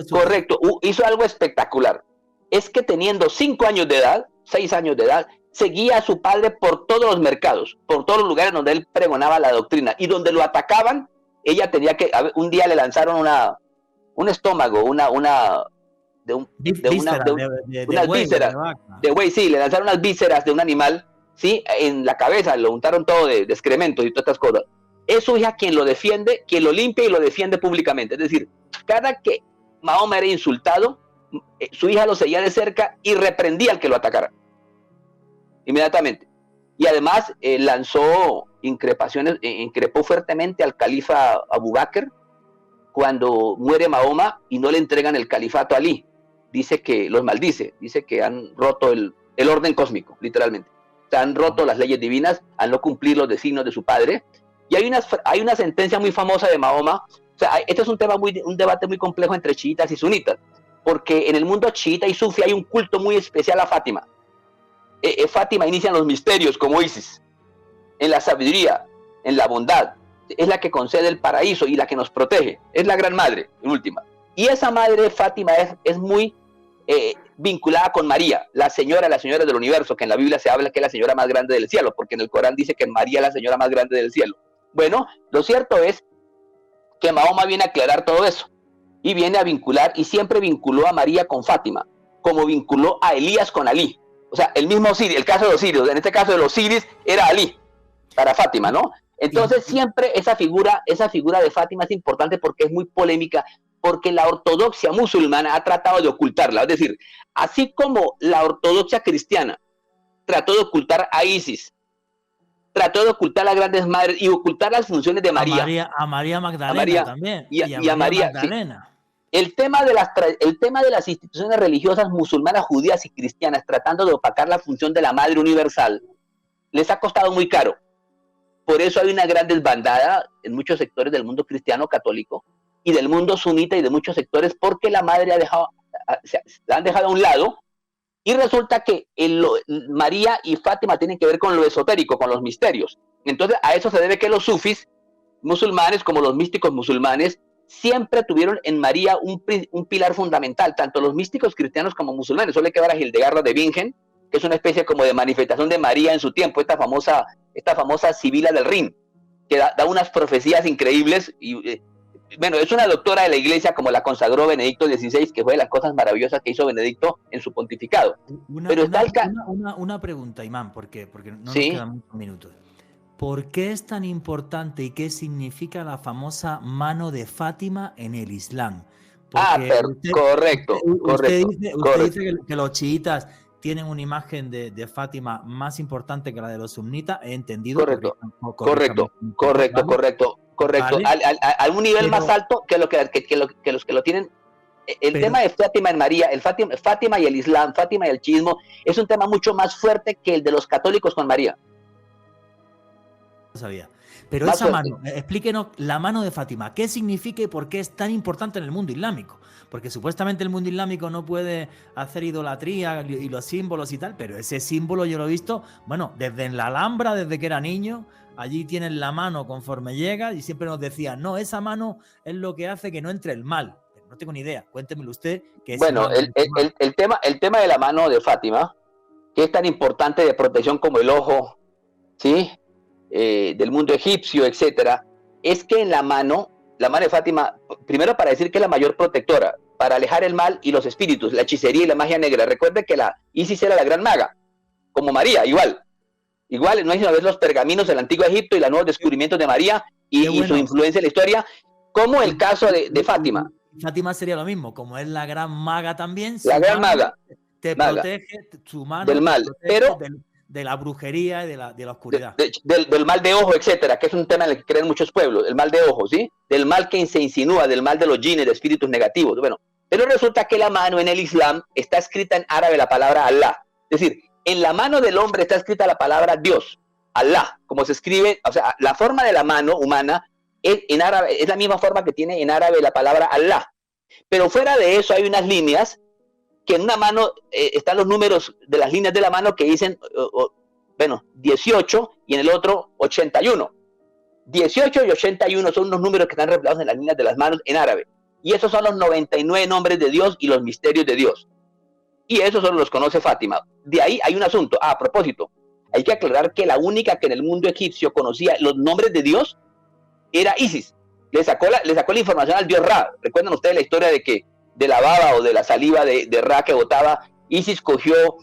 correcto, hizo algo espectacular. Es que teniendo 5 años de edad, 6 años de edad, seguía a su padre por todos los mercados, por todos los lugares donde él pregonaba la doctrina, y donde lo atacaban, ella tenía que, un día le lanzaron un estómago, unas vísceras de buey, sí, le lanzaron unas vísceras de un animal, sí, en la cabeza, lo untaron todo de excrementos y todas estas cosas. Es su hija quien lo defiende, quien lo limpia y lo defiende públicamente. Es decir, cada que Mahoma era insultado, su hija lo seguía de cerca y reprendía al que lo atacara inmediatamente. Y además lanzó increpaciones, increpó fuertemente al califa Abu Bakr cuando muere Mahoma y no le entregan el califato a Ali. Dice que los maldice, dice que han roto el orden cósmico, literalmente. O sea, han roto las leyes divinas al no cumplir los designios de su padre. Y hay una sentencia muy famosa de Mahoma. O sea, este es un debate muy complejo entre chiitas y sunitas, porque en el mundo chiita y sufi hay un culto muy especial a Fátima. Fátima inicia en los misterios como Isis, en la sabiduría, en la bondad. Es la que concede el paraíso y la que nos protege. Es la gran madre, en última. Y esa madre, Fátima, es muy vinculada con María, la señora del universo, que en la Biblia se habla que es la señora más grande del cielo, porque en el Corán dice que María es la señora más grande del cielo. Bueno, lo cierto es que Mahoma viene a aclarar todo eso, y viene a vincular, y siempre vinculó a María con Fátima, como vinculó a Elías con Ali. O sea, el mismo Osiris, el caso de Osiris, en este caso de los Osiris era Ali, para Fátima, ¿no? Entonces siempre esa figura de Fátima es importante porque es muy polémica, porque la ortodoxia musulmana ha tratado de ocultarla. Es decir, así como la ortodoxia cristiana trató de ocultar a Isis, trató de ocultar a las grandes madres y ocultar las funciones de María. A María Magdalena también. Y a María Magdalena. Sí. El tema de las instituciones religiosas musulmanas, judías y cristianas tratando de opacar la función de la Madre Universal les ha costado muy caro. Por eso hay una gran desbandada en muchos sectores del mundo cristiano católico y del mundo sunita y de muchos sectores, porque la Madre la han dejado a un lado, y resulta que María y Fátima tienen que ver con lo esotérico, con los misterios. Entonces a eso se debe que los sufis musulmanes, como los místicos musulmanes, siempre tuvieron en María un pilar fundamental, tanto los místicos cristianos como musulmanes. Solo hay que ver a Hildegarda de Bingen, que es una especie como de manifestación de María en su tiempo, esta famosa Sibila del Rin, que da unas profecías increíbles. Y bueno, es una doctora de la iglesia, como la consagró Benedicto XVI, que fue de las cosas maravillosas que hizo Benedicto en su pontificado. Una pregunta, imán, porque no ¿Sí? nos quedan muchos minutos. ¿Por qué es tan importante y qué significa la famosa mano de Fátima en el Islam? Correcto. Usted dice que los chiitas tienen una imagen de Fátima más importante que la de los sunnitas, he entendido. Correcto. ¿Vale? A un nivel más alto que los que lo tienen. El tema de Fátima en María, Fátima y el Islam, Fátima y el chiismo, es un tema mucho más fuerte que el de los católicos con María. No sabía. Pero más esa fuerte. Mano, explíquenos la mano de Fátima, ¿qué significa y por qué es tan importante en el mundo islámico? Porque supuestamente el mundo islámico no puede hacer idolatría y los símbolos y tal, pero ese símbolo yo lo he visto, bueno, desde en la Alhambra, desde que era niño, allí tienen la mano conforme llega y siempre nos decían, no, esa mano es lo que hace que no entre el mal. Pero no tengo ni idea, cuéntemelo usted. Bueno, el tema de la mano de Fátima, que es tan importante de protección como el ojo, ¿sí? Del mundo egipcio, etcétera, es que en la mano de Fátima, primero para decir que es la mayor protectora, para alejar el mal y los espíritus, la hechicería y la magia negra. Recuerde que la Isis era la gran maga, como María, igual, no hay sino ver los pergaminos del antiguo Egipto y los nuevos descubrimientos de María y su influencia en la historia, como el caso de Fátima. Fátima sería lo mismo, como es la gran maga también. La gran maga. Te protege su mano del mal, pero de la brujería y de la oscuridad. Del mal de ojo, etcétera, que es un tema en el que creen muchos pueblos, el mal de ojo, ¿sí? Del mal que se insinúa, del mal de los jinnes, de espíritus negativos. Bueno, pero resulta que la mano en el Islam está escrita en árabe la palabra Allah. Es decir, en la mano del hombre está escrita la palabra Dios, Allah, como se escribe, o sea, la forma de la mano humana en árabe es la misma forma que tiene en árabe la palabra Allah. Pero fuera de eso hay unas líneas que en una mano están los números de las líneas de la mano que dicen, 18 y en el otro 81. 18 y 81 son unos números que están reflejados en las líneas de las manos en árabe. Y esos son los 99 nombres de Dios y los misterios de Dios. Y eso solo los conoce Fátima. De ahí hay un asunto. A propósito, hay que aclarar que la única que en el mundo egipcio conocía los nombres de Dios era Isis. Le sacó la información al dios Ra. ¿Recuerdan ustedes la historia de la baba o de la saliva de Ra que botaba? Isis cogió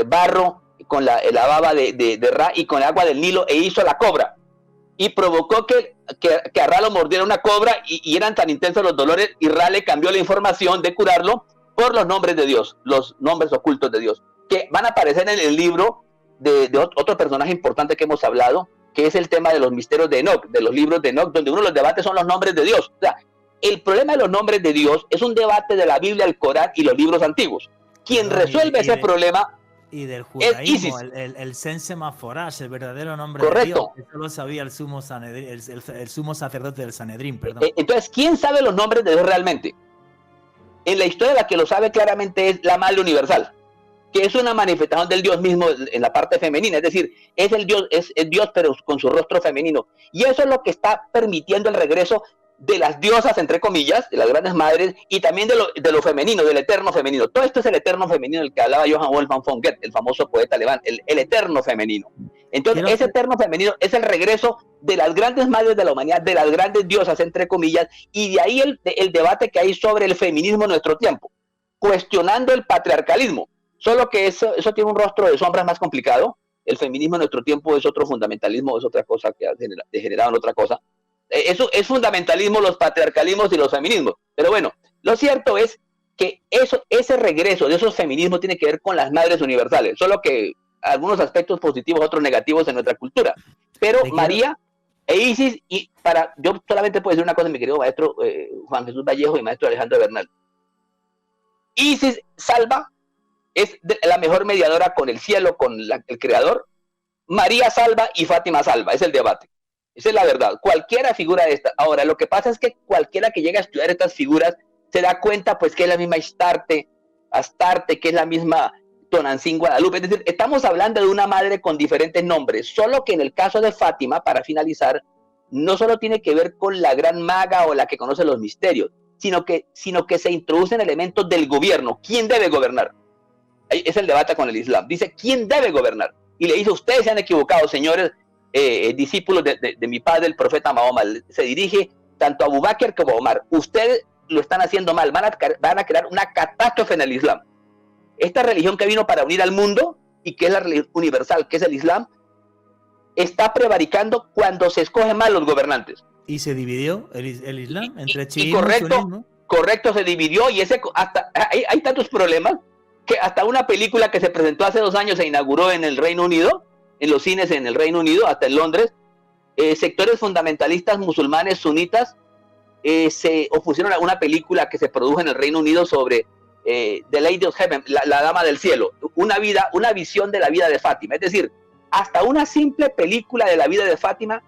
barro con la baba de Ra y con el agua del Nilo e hizo la cobra. Y provocó que a Ra lo mordiera una cobra y eran tan intensos los dolores, y Ra le cambió la información de curarlo por los nombres de Dios, los nombres ocultos de Dios, que van a aparecer en el libro de otro personaje importante que hemos hablado, que es el tema de los misterios de Enoch, de los libros de Enoch, donde uno de los debates son los nombres de Dios. O sea, el problema de los nombres de Dios es un debate de la Biblia, el Corán y los libros antiguos. Quien resuelve ese problema y del judaísmo, el Sensema Forash, el verdadero nombre de Dios. Eso lo sabía el sumo sacerdote del Sanedrín, perdón. Entonces, ¿quién sabe los nombres de Dios realmente? En la historia la que lo sabe claramente es la Madre Universal, que es una manifestación del Dios mismo en la parte femenina, es decir, es Dios pero con su rostro femenino. Y eso es lo que está permitiendo el regreso de las diosas, entre comillas, de las grandes madres, y también de lo femenino, del eterno femenino. Todo esto es el eterno femenino del que hablaba Johann Wolfgang von Goethe, el famoso poeta alemán, el eterno femenino. Entonces, ese eterno femenino es el regreso de las grandes madres de la humanidad, de las grandes diosas, entre comillas, y de ahí el debate que hay sobre el feminismo en nuestro tiempo, cuestionando el patriarcalismo. Solo que eso tiene un rostro de sombras más complicado. el feminismo en nuestro tiempo es otro fundamentalismo, es otra cosa que ha degenerado en otra cosa. Eso es fundamentalismo, los patriarcalismos y los feminismos. Pero bueno, lo cierto es que ese regreso de esos feminismos tiene que ver con las madres universales, solo que algunos aspectos positivos, otros negativos en nuestra cultura. Pero María e Isis, yo solamente puedo decir una cosa, mi querido maestro Juan Jesús Vallejo y maestro Alejandro Bernal. Isis salva, es la mejor mediadora con el cielo, con el creador. María salva y Fátima salva, es el debate. Esa es la verdad. Cualquiera figura de esta. Ahora, lo que pasa es que cualquiera que llegue a estudiar estas figuras se da cuenta pues que es la misma Astarte, que es la misma Tonantzin Guadalupe. Es decir, estamos hablando de una madre con diferentes nombres, solo que en el caso de Fátima, para finalizar, no solo tiene que ver con la gran maga o la que conoce los misterios, sino que se introducen elementos del gobierno. ¿Quién debe gobernar? Es el debate con el Islam. Dice, ¿quién debe gobernar? Y le dice, ustedes se han equivocado, señores discípulos de mi padre, el profeta Mahoma. Se dirige tanto a Abu Bakr como a Omar. Ustedes lo están haciendo mal, van a crear una catástrofe en el Islam. Esta religión que vino para unir al mundo y que es la religión universal, que es el Islam, está prevaricando cuando se escogen mal los gobernantes. ¿Y se dividió el Islam entre chiismo y correcto, y sunismo? Correcto, se dividió y hay tantos problemas que hasta una película que se presentó hace 2 años se inauguró en el Reino Unido, en los cines en el Reino Unido, hasta en Londres. Sectores fundamentalistas musulmanes sunitas se opusieron a una película que se produjo en el Reino Unido sobre The Lady of Heaven, la Dama del Cielo, una visión de la vida de Fátima. Es decir, hasta una simple película de la vida de Fátima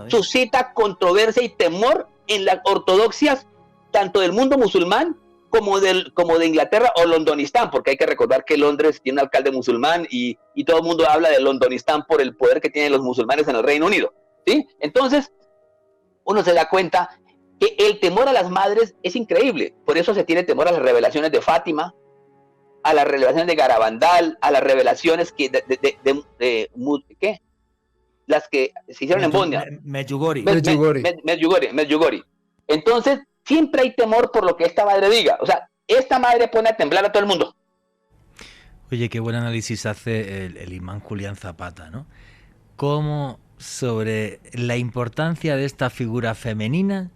suscita controversia y temor en las ortodoxias, tanto del mundo musulmán como de Inglaterra o Londonistán, porque hay que recordar que Londres tiene un alcalde musulmán y todo el mundo habla de Londonistán por el poder que tienen los musulmanes en el Reino Unido, ¿sí? Entonces, uno se da cuenta que el temor a las madres es increíble. Por eso se tiene temor a las revelaciones de Fátima, a las revelaciones de Garabandal, a las revelaciones ¿qué? Las que se hicieron en Bosnia. Medjugorje. Medjugorje. Entonces, siempre hay temor por lo que esta madre diga. O sea, esta madre pone a temblar a todo el mundo. Oye, qué buen análisis hace el imán Julián Zapata, ¿no? Cómo sobre la importancia de esta figura femenina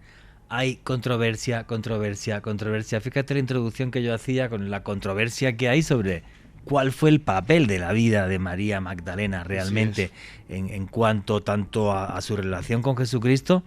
hay controversia. Fíjate la introducción que yo hacía con la controversia que hay sobre cuál fue el papel de la vida de María Magdalena realmente en cuanto tanto a su relación con Jesucristo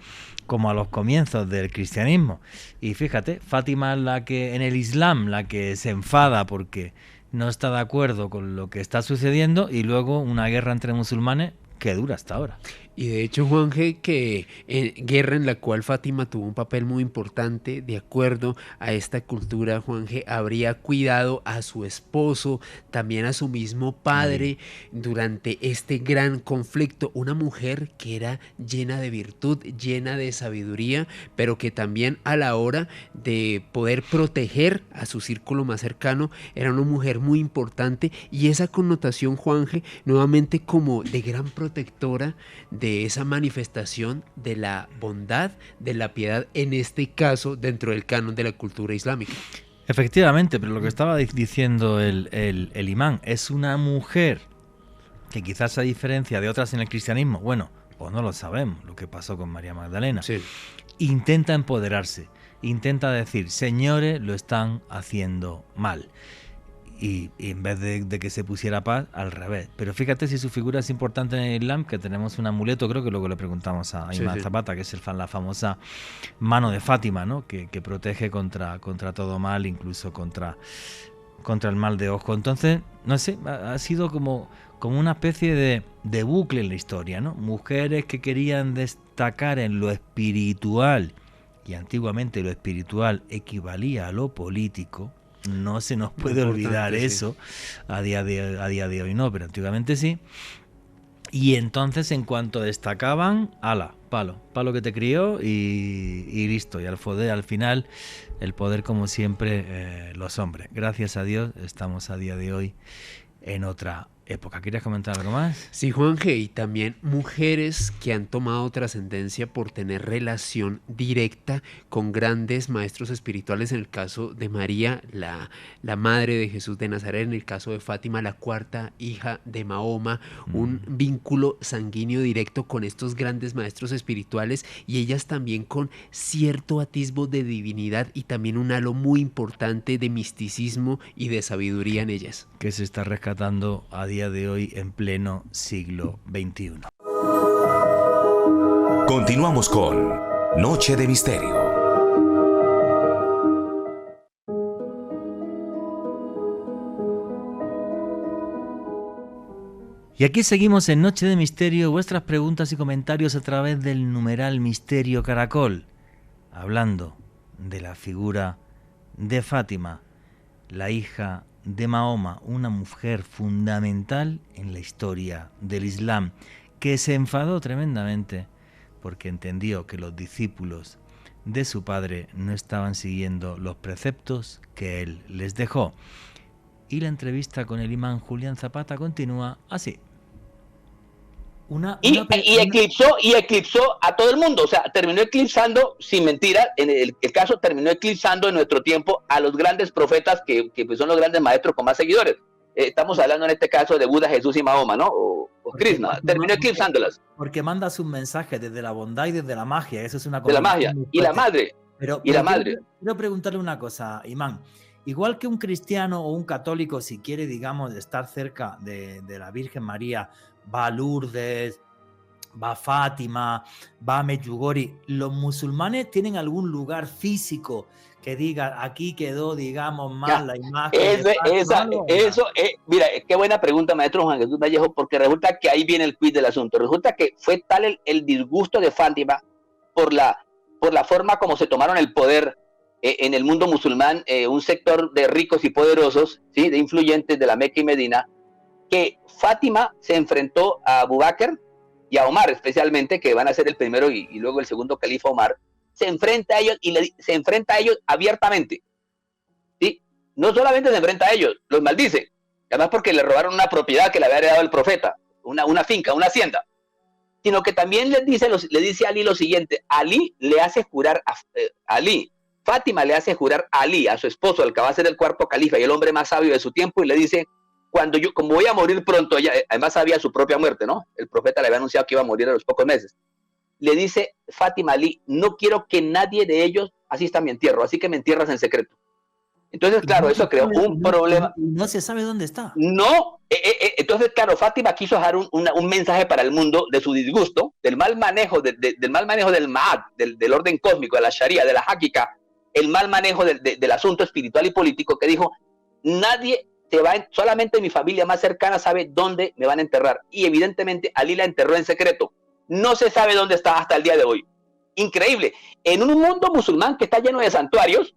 como a los comienzos del cristianismo. Y fíjate, Fátima es la que en el Islam, la que se enfada porque no está de acuerdo con lo que está sucediendo, y luego una guerra entre musulmanes que dura hasta ahora. Y de hecho, Juanje, que guerra en la cual Fátima tuvo un papel muy importante, de acuerdo a esta cultura, Juanje, habría cuidado a su esposo, también a su mismo padre, durante este gran conflicto. Una mujer que era llena de virtud, llena de sabiduría, pero que también a la hora de poder proteger a su círculo más cercano, era una mujer muy importante, y esa connotación, Juanje, nuevamente como de gran protectora de esa manifestación de la bondad, de la piedad, en este caso dentro del canon de la cultura islámica. Efectivamente, pero lo que estaba diciendo el imán es una mujer que quizás a diferencia de otras en el cristianismo, bueno, o no lo sabemos, lo que pasó con María Magdalena, intenta empoderarse, intenta decir, señores, lo están haciendo mal. Y en vez de que se pusiera paz, al revés. Pero fíjate si su figura es importante en el Islam, que tenemos un amuleto, creo que luego le preguntamos a Imán Zapata, que es la famosa mano de Fátima, ¿no? Que protege contra todo mal, incluso contra el mal de ojo. Entonces, no sé, ha sido como una especie de bucle en la historia, ¿no? Mujeres que querían destacar en lo espiritual, y antiguamente lo espiritual equivalía a lo político. No se nos puede olvidar eso, a día de hoy no, pero antiguamente sí. Y entonces, en cuanto destacaban, ala, palo que te crió y listo. Y al final, el poder, como siempre, los hombres. Gracias a Dios, estamos a día de hoy en otra época. ¿Querías comentar algo más? Sí, Juanje, y también mujeres que han tomado trascendencia por tener relación directa con grandes maestros espirituales, en el caso de María, la madre de Jesús de Nazaret, en el caso de Fátima, la cuarta hija de Mahoma, un vínculo sanguíneo directo con estos grandes maestros espirituales, y ellas también con cierto atisbo de divinidad y también un halo muy importante de misticismo y de sabiduría en ellas. Que se está rescatando a día de hoy en pleno siglo XXI. Continuamos con Noche de Misterio. Y aquí seguimos en Noche de Misterio, vuestras preguntas y comentarios a través del numeral Misterio Caracol, hablando de la figura de Fátima, la hija de Mahoma, una mujer fundamental en la historia del Islam, que se enfadó tremendamente porque entendió que los discípulos de su padre no estaban siguiendo los preceptos que él les dejó. Y la entrevista con el imán Julián Zapata continúa así. Y eclipsó a todo el mundo, o sea, terminó eclipsando, sin mentira, en el caso terminó eclipsando en nuestro tiempo a los grandes profetas que pues son los grandes maestros con más seguidores. Estamos hablando en este caso de Buda, Jesús y Mahoma, ¿no? O Krishna, terminó eclipsándolas. Porque manda sus mensajes desde la bondad y desde la magia, eso es una cosa. De la magia, y la madre. Pero madre. Quiero preguntarle una cosa, imán. Igual que un cristiano o un católico, si quiere, digamos, estar cerca de la Virgen María, va a Lourdes, va a Fátima, va a Medjugorje, ¿los musulmanes tienen algún lugar físico que diga, aquí quedó, digamos, mal la imagen? Mira, qué buena pregunta, maestro Juan Jesús Vallejo, porque resulta que ahí viene el quiz del asunto. Resulta que fue tal el disgusto de Fátima por la forma como se tomaron el poder en el mundo musulmán, un sector de ricos y poderosos, ¿sí?, de influyentes de la Meca y Medina, que Fátima se enfrentó a Abu Bakr y a Omar especialmente, que van a ser el primero y luego el segundo califa Omar. Se enfrenta a ellos y se enfrenta a ellos abiertamente, ¿sí? No solamente se enfrenta a ellos, los maldice, además porque le robaron una propiedad que le había heredado el profeta, una finca, una hacienda, sino que también le dice a Ali lo siguiente: Ali le hace jurar Fátima le hace jurar a Ali, a su esposo, al que va a ser el cuarto califa y el hombre más sabio de su tiempo, y le dice: como voy a morir pronto, ella además sabía su propia muerte, ¿no? El profeta le había anunciado que iba a morir a los pocos meses. Le dice Fátima a Ali: no quiero que nadie de ellos asista a mi entierro, así que me entierras en secreto. Entonces, claro, eso creó un problema. No se sabe dónde está. No, entonces, claro, Fátima quiso dejar un mensaje para el mundo de su disgusto, del mal manejo, del mal manejo del Ma'ad, del orden cósmico, de la Sharia, de la Hákika, el mal manejo del asunto espiritual y político, que dijo: nadie se va, solamente mi familia más cercana sabe dónde me van a enterrar. Y evidentemente Ali la enterró en secreto. No se sabe dónde está hasta el día de hoy. Increíble. En un mundo musulmán que está lleno de santuarios,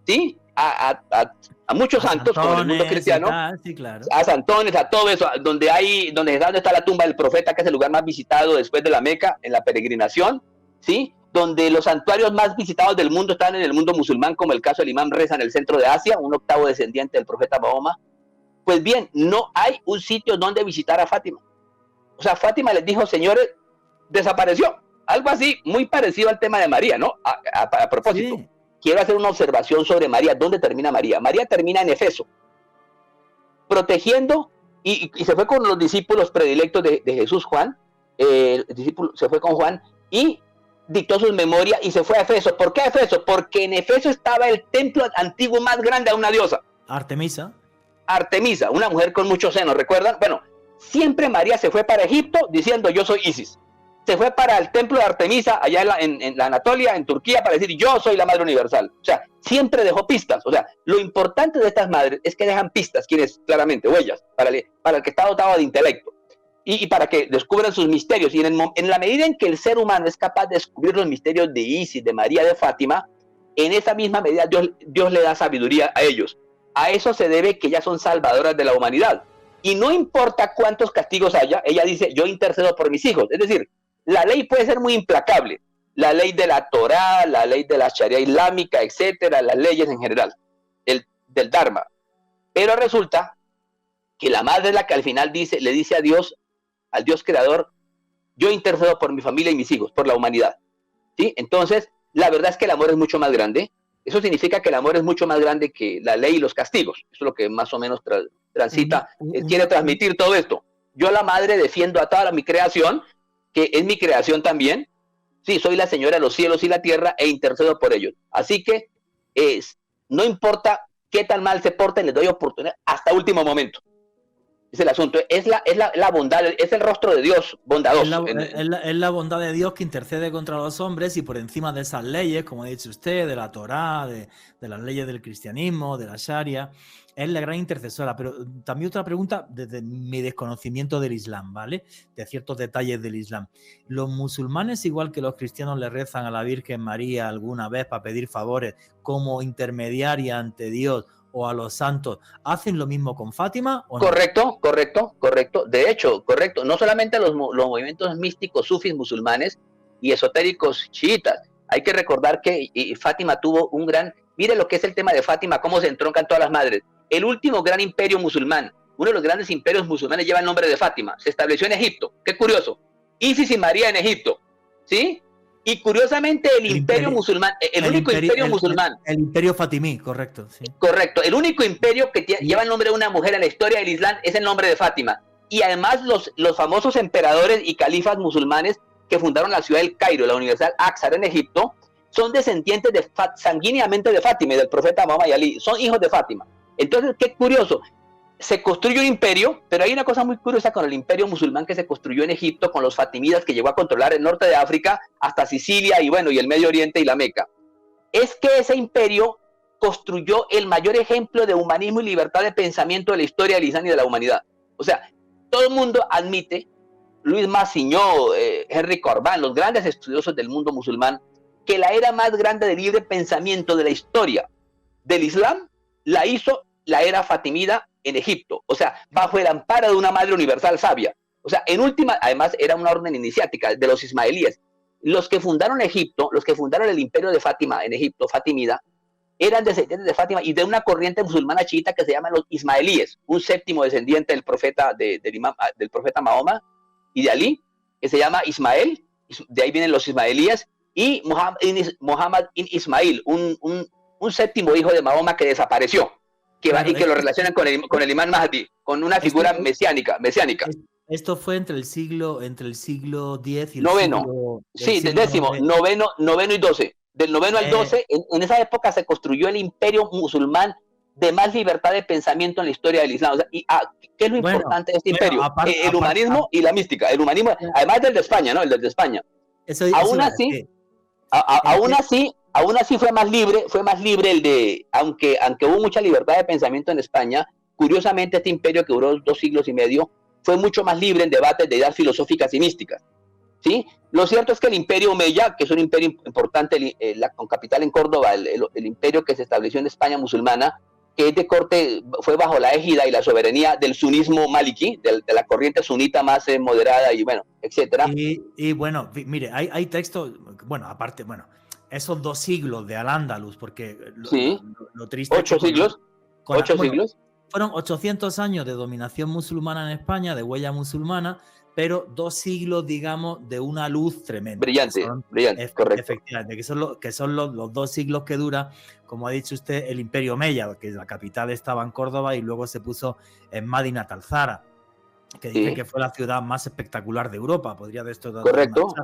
¿sí?, a muchos santos, como en el mundo cristiano, sí, claro, a santones, a todo eso, donde está la tumba del profeta, que es el lugar más visitado después de la Meca, en la peregrinación, ¿sí?, donde los santuarios más visitados del mundo están en el mundo musulmán, como el caso del Imam Reza en el centro de Asia, un octavo descendiente del profeta Mahoma. Pues bien, no hay un sitio donde visitar a Fátima. O sea, Fátima les dijo: señores, desapareció. Algo así, muy parecido al tema de María, ¿no? A propósito, sí, quiero hacer una observación sobre María. ¿Dónde termina María? María termina en Efeso, protegiendo, y se fue con los discípulos predilectos de Jesús, Juan. El discípulo se fue con Juan y dictó sus memorias y se fue a Efeso. ¿Por qué a Efeso? Porque en Efeso estaba el templo antiguo más grande a una diosa. Artemisa, una mujer con muchos senos, ¿recuerdan? Bueno, siempre María se fue para Egipto diciendo: yo soy Isis. Se fue para el templo de Artemisa, allá en la Anatolia, en Turquía, para decir: yo soy la Madre Universal. O sea, siempre dejó pistas. O sea, lo importante de estas madres es que dejan pistas, claramente, huellas, para el que está dotado de intelecto. Y para que descubran sus misterios. Y en la medida en que el ser humano es capaz de descubrir los misterios de Isis, de María, de Fátima, en esa misma medida Dios le da sabiduría a ellos. A eso se debe que ellas son salvadoras de la humanidad. Y no importa cuántos castigos haya, ella dice: yo intercedo por mis hijos. Es decir, la ley puede ser muy implacable. La ley de la Torá, la ley de la Sharia islámica, etcétera, las leyes en general, del Dharma. Pero resulta que la madre es la que al final le dice a Dios, al Dios creador, yo intercedo por mi familia y mis hijos, por la humanidad. ¿Sí? Entonces, la verdad es que el amor es mucho más grande. Eso significa que el amor es mucho más grande que la ley y los castigos. Eso es lo que más o menos transita, quiere transmitir todo esto. Yo a la madre defiendo a toda mi creación, que es mi creación también. Sí, soy la señora de los cielos y la tierra e intercedo por ellos. Así que no importa qué tan mal se porten, les doy oportunidad hasta último momento. Es el asunto, es la bondad, es el rostro de Dios bondadoso. Es la bondad de Dios que intercede contra los hombres y por encima de esas leyes, como ha dicho usted, de la Torá, de las leyes del cristianismo, de la Sharia, es la gran intercesora. Pero también otra pregunta desde mi desconocimiento del Islam, ¿vale? De ciertos detalles del Islam. ¿Los musulmanes, igual que los cristianos, le rezan a la Virgen María alguna vez para pedir favores como intermediaria ante Dios o a los santos, hacen lo mismo con Fátima? ¿O no? Correcto. De hecho, correcto. No solamente los movimientos místicos sufis musulmanes y esotéricos chiitas. Hay que recordar que Fátima tuvo un gran... Mire lo que es el tema de Fátima, cómo se entroncan todas las madres. El último gran imperio musulmán, uno de los grandes imperios musulmanes, lleva el nombre de Fátima. Se estableció en Egipto. Qué curioso. Isis y María en Egipto. ¿Sí? Y curiosamente el imperio musulmán, el único imperio musulmán. El imperio fatimí, correcto. Sí. Correcto. El único imperio que lleva el nombre de una mujer en la historia del Islam es el nombre de Fátima. Y además los famosos emperadores y califas musulmanes que fundaron la ciudad del Cairo, la Universidad Al-Aqsa en Egipto, son descendientes sanguíneamente de Fátima y del profeta Mahoma y Ali. Son hijos de Fátima. Entonces, qué curioso. Se construyó un imperio, pero hay una cosa muy curiosa con el imperio musulmán que se construyó en Egipto con los fatimidas, que llegó a controlar el norte de África hasta Sicilia y bueno, y el Medio Oriente y la Meca. Es que ese imperio construyó el mayor ejemplo de humanismo y libertad de pensamiento de la historia del Islam y de la humanidad. O sea, todo el mundo admite, Luis Massignon, Henry Corbin, los grandes estudiosos del mundo musulmán, que la era más grande de libre pensamiento de la historia del Islam la hizo la era fatimida en Egipto, o sea, bajo el amparo de una madre universal sabia. O sea, en última, además era una orden iniciática de los ismaelíes. Los que fundaron Egipto, los que fundaron el imperio de Fátima en Egipto, fatimida, eran descendientes de Fátima y de una corriente musulmana chiita que se llaman los ismaelíes, un séptimo descendiente del profeta, del profeta Mahoma y de Ali, que se llama Ismael, de ahí vienen los ismaelíes, y Muhammad ibn Ismail, un séptimo hijo de Mahoma que desapareció. Y que lo relacionan con el imán Mahdi, con una figura mesiánica. Esto fue entre el siglo X y el noveno. Noveno y 12. Del noveno al 12, en esa época se construyó el imperio musulmán de más libertad de pensamiento en la historia del Islam. O sea, ¿qué es lo importante de este imperio? El humanismo y la mística. El humanismo, además del de España, ¿no? El del de España. Aún así fue más libre el de, aunque hubo mucha libertad de pensamiento en España, curiosamente este imperio que duró 2 siglos y medio fue mucho más libre en debates de ideas filosóficas y místicas. ¿Sí? Lo cierto es que el imperio Omeya, que es un imperio importante con capital en Córdoba, el imperio que se estableció en España musulmana, que es de corte, fue bajo la égida y la soberanía del sunismo maliki, de la corriente sunita más moderada y bueno, etcétera. Y bueno, mire, hay textos, bueno, aparte, bueno, esos 2 siglos de Al-Ándalus, porque lo triste 8 siglos. Fueron 800 años de dominación musulmana en España, de huella musulmana, pero 2 siglos, digamos, de una luz tremenda. Brillante, correcto. Efectivamente, que son los 2 siglos que dura, como ha dicho usted, el Imperio Omeya, que la capital estaba en Córdoba y luego se puso en Madinat al-Zara, que dice que fue la ciudad más espectacular de Europa. Podría de esto dar correcto.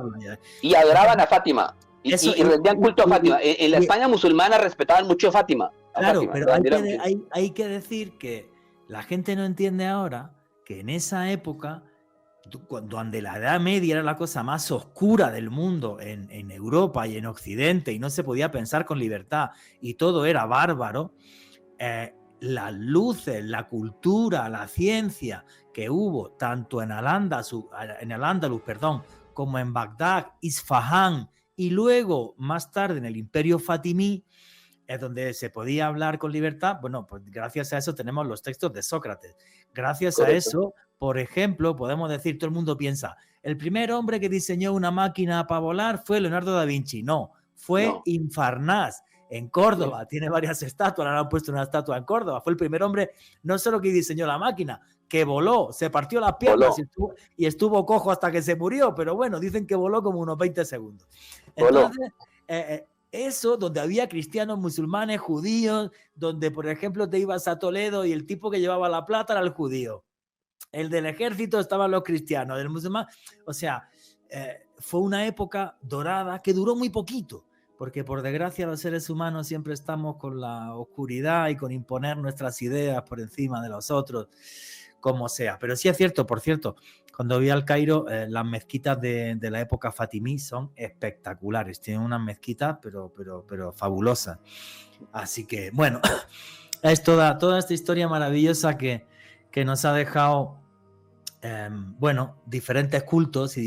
Y adoraban a Fátima. Y rendían culto a Fátima. En la España musulmana respetaban mucho a Fátima. Claro, pero hay que decir que la gente no entiende ahora que en esa época, donde la Edad Media era la cosa más oscura del mundo en Europa y en Occidente, y no se podía pensar con libertad, y todo era bárbaro, las luces, la cultura, la ciencia que hubo tanto en Al-Ándalus, como en Bagdad, Isfahán, y luego, más tarde, en el Imperio Fatimí, es donde se podía hablar con libertad. Bueno, pues gracias a eso tenemos los textos de Sócrates. Gracias a eso, por ejemplo, podemos decir, todo el mundo piensa, el primer hombre que diseñó una máquina para volar fue Leonardo da Vinci. No, fue Infarnás. en Córdoba, tiene varias estatuas, ahora han puesto una estatua en Córdoba, fue el primer hombre no solo que diseñó la máquina, que voló, se partió las piernas y estuvo cojo hasta que se murió, pero bueno, dicen que voló como unos 20 segundos. Entonces, eso, donde había cristianos, musulmanes, judíos, donde, por ejemplo, te ibas a Toledo y el tipo que llevaba la plata era el judío. El del ejército estaban los cristianos, del musulmán. O sea, fue una época dorada que duró muy poquito, porque por desgracia los seres humanos siempre estamos con la oscuridad y con imponer nuestras ideas por encima de los otros, como sea. Pero sí es cierto, por cierto, cuando vi al Cairo, las mezquitas de la época fatimí son espectaculares. Tienen unas mezquitas, pero fabulosas. Así que, bueno, es toda esta historia maravillosa que nos ha dejado, bueno, diferentes cultos y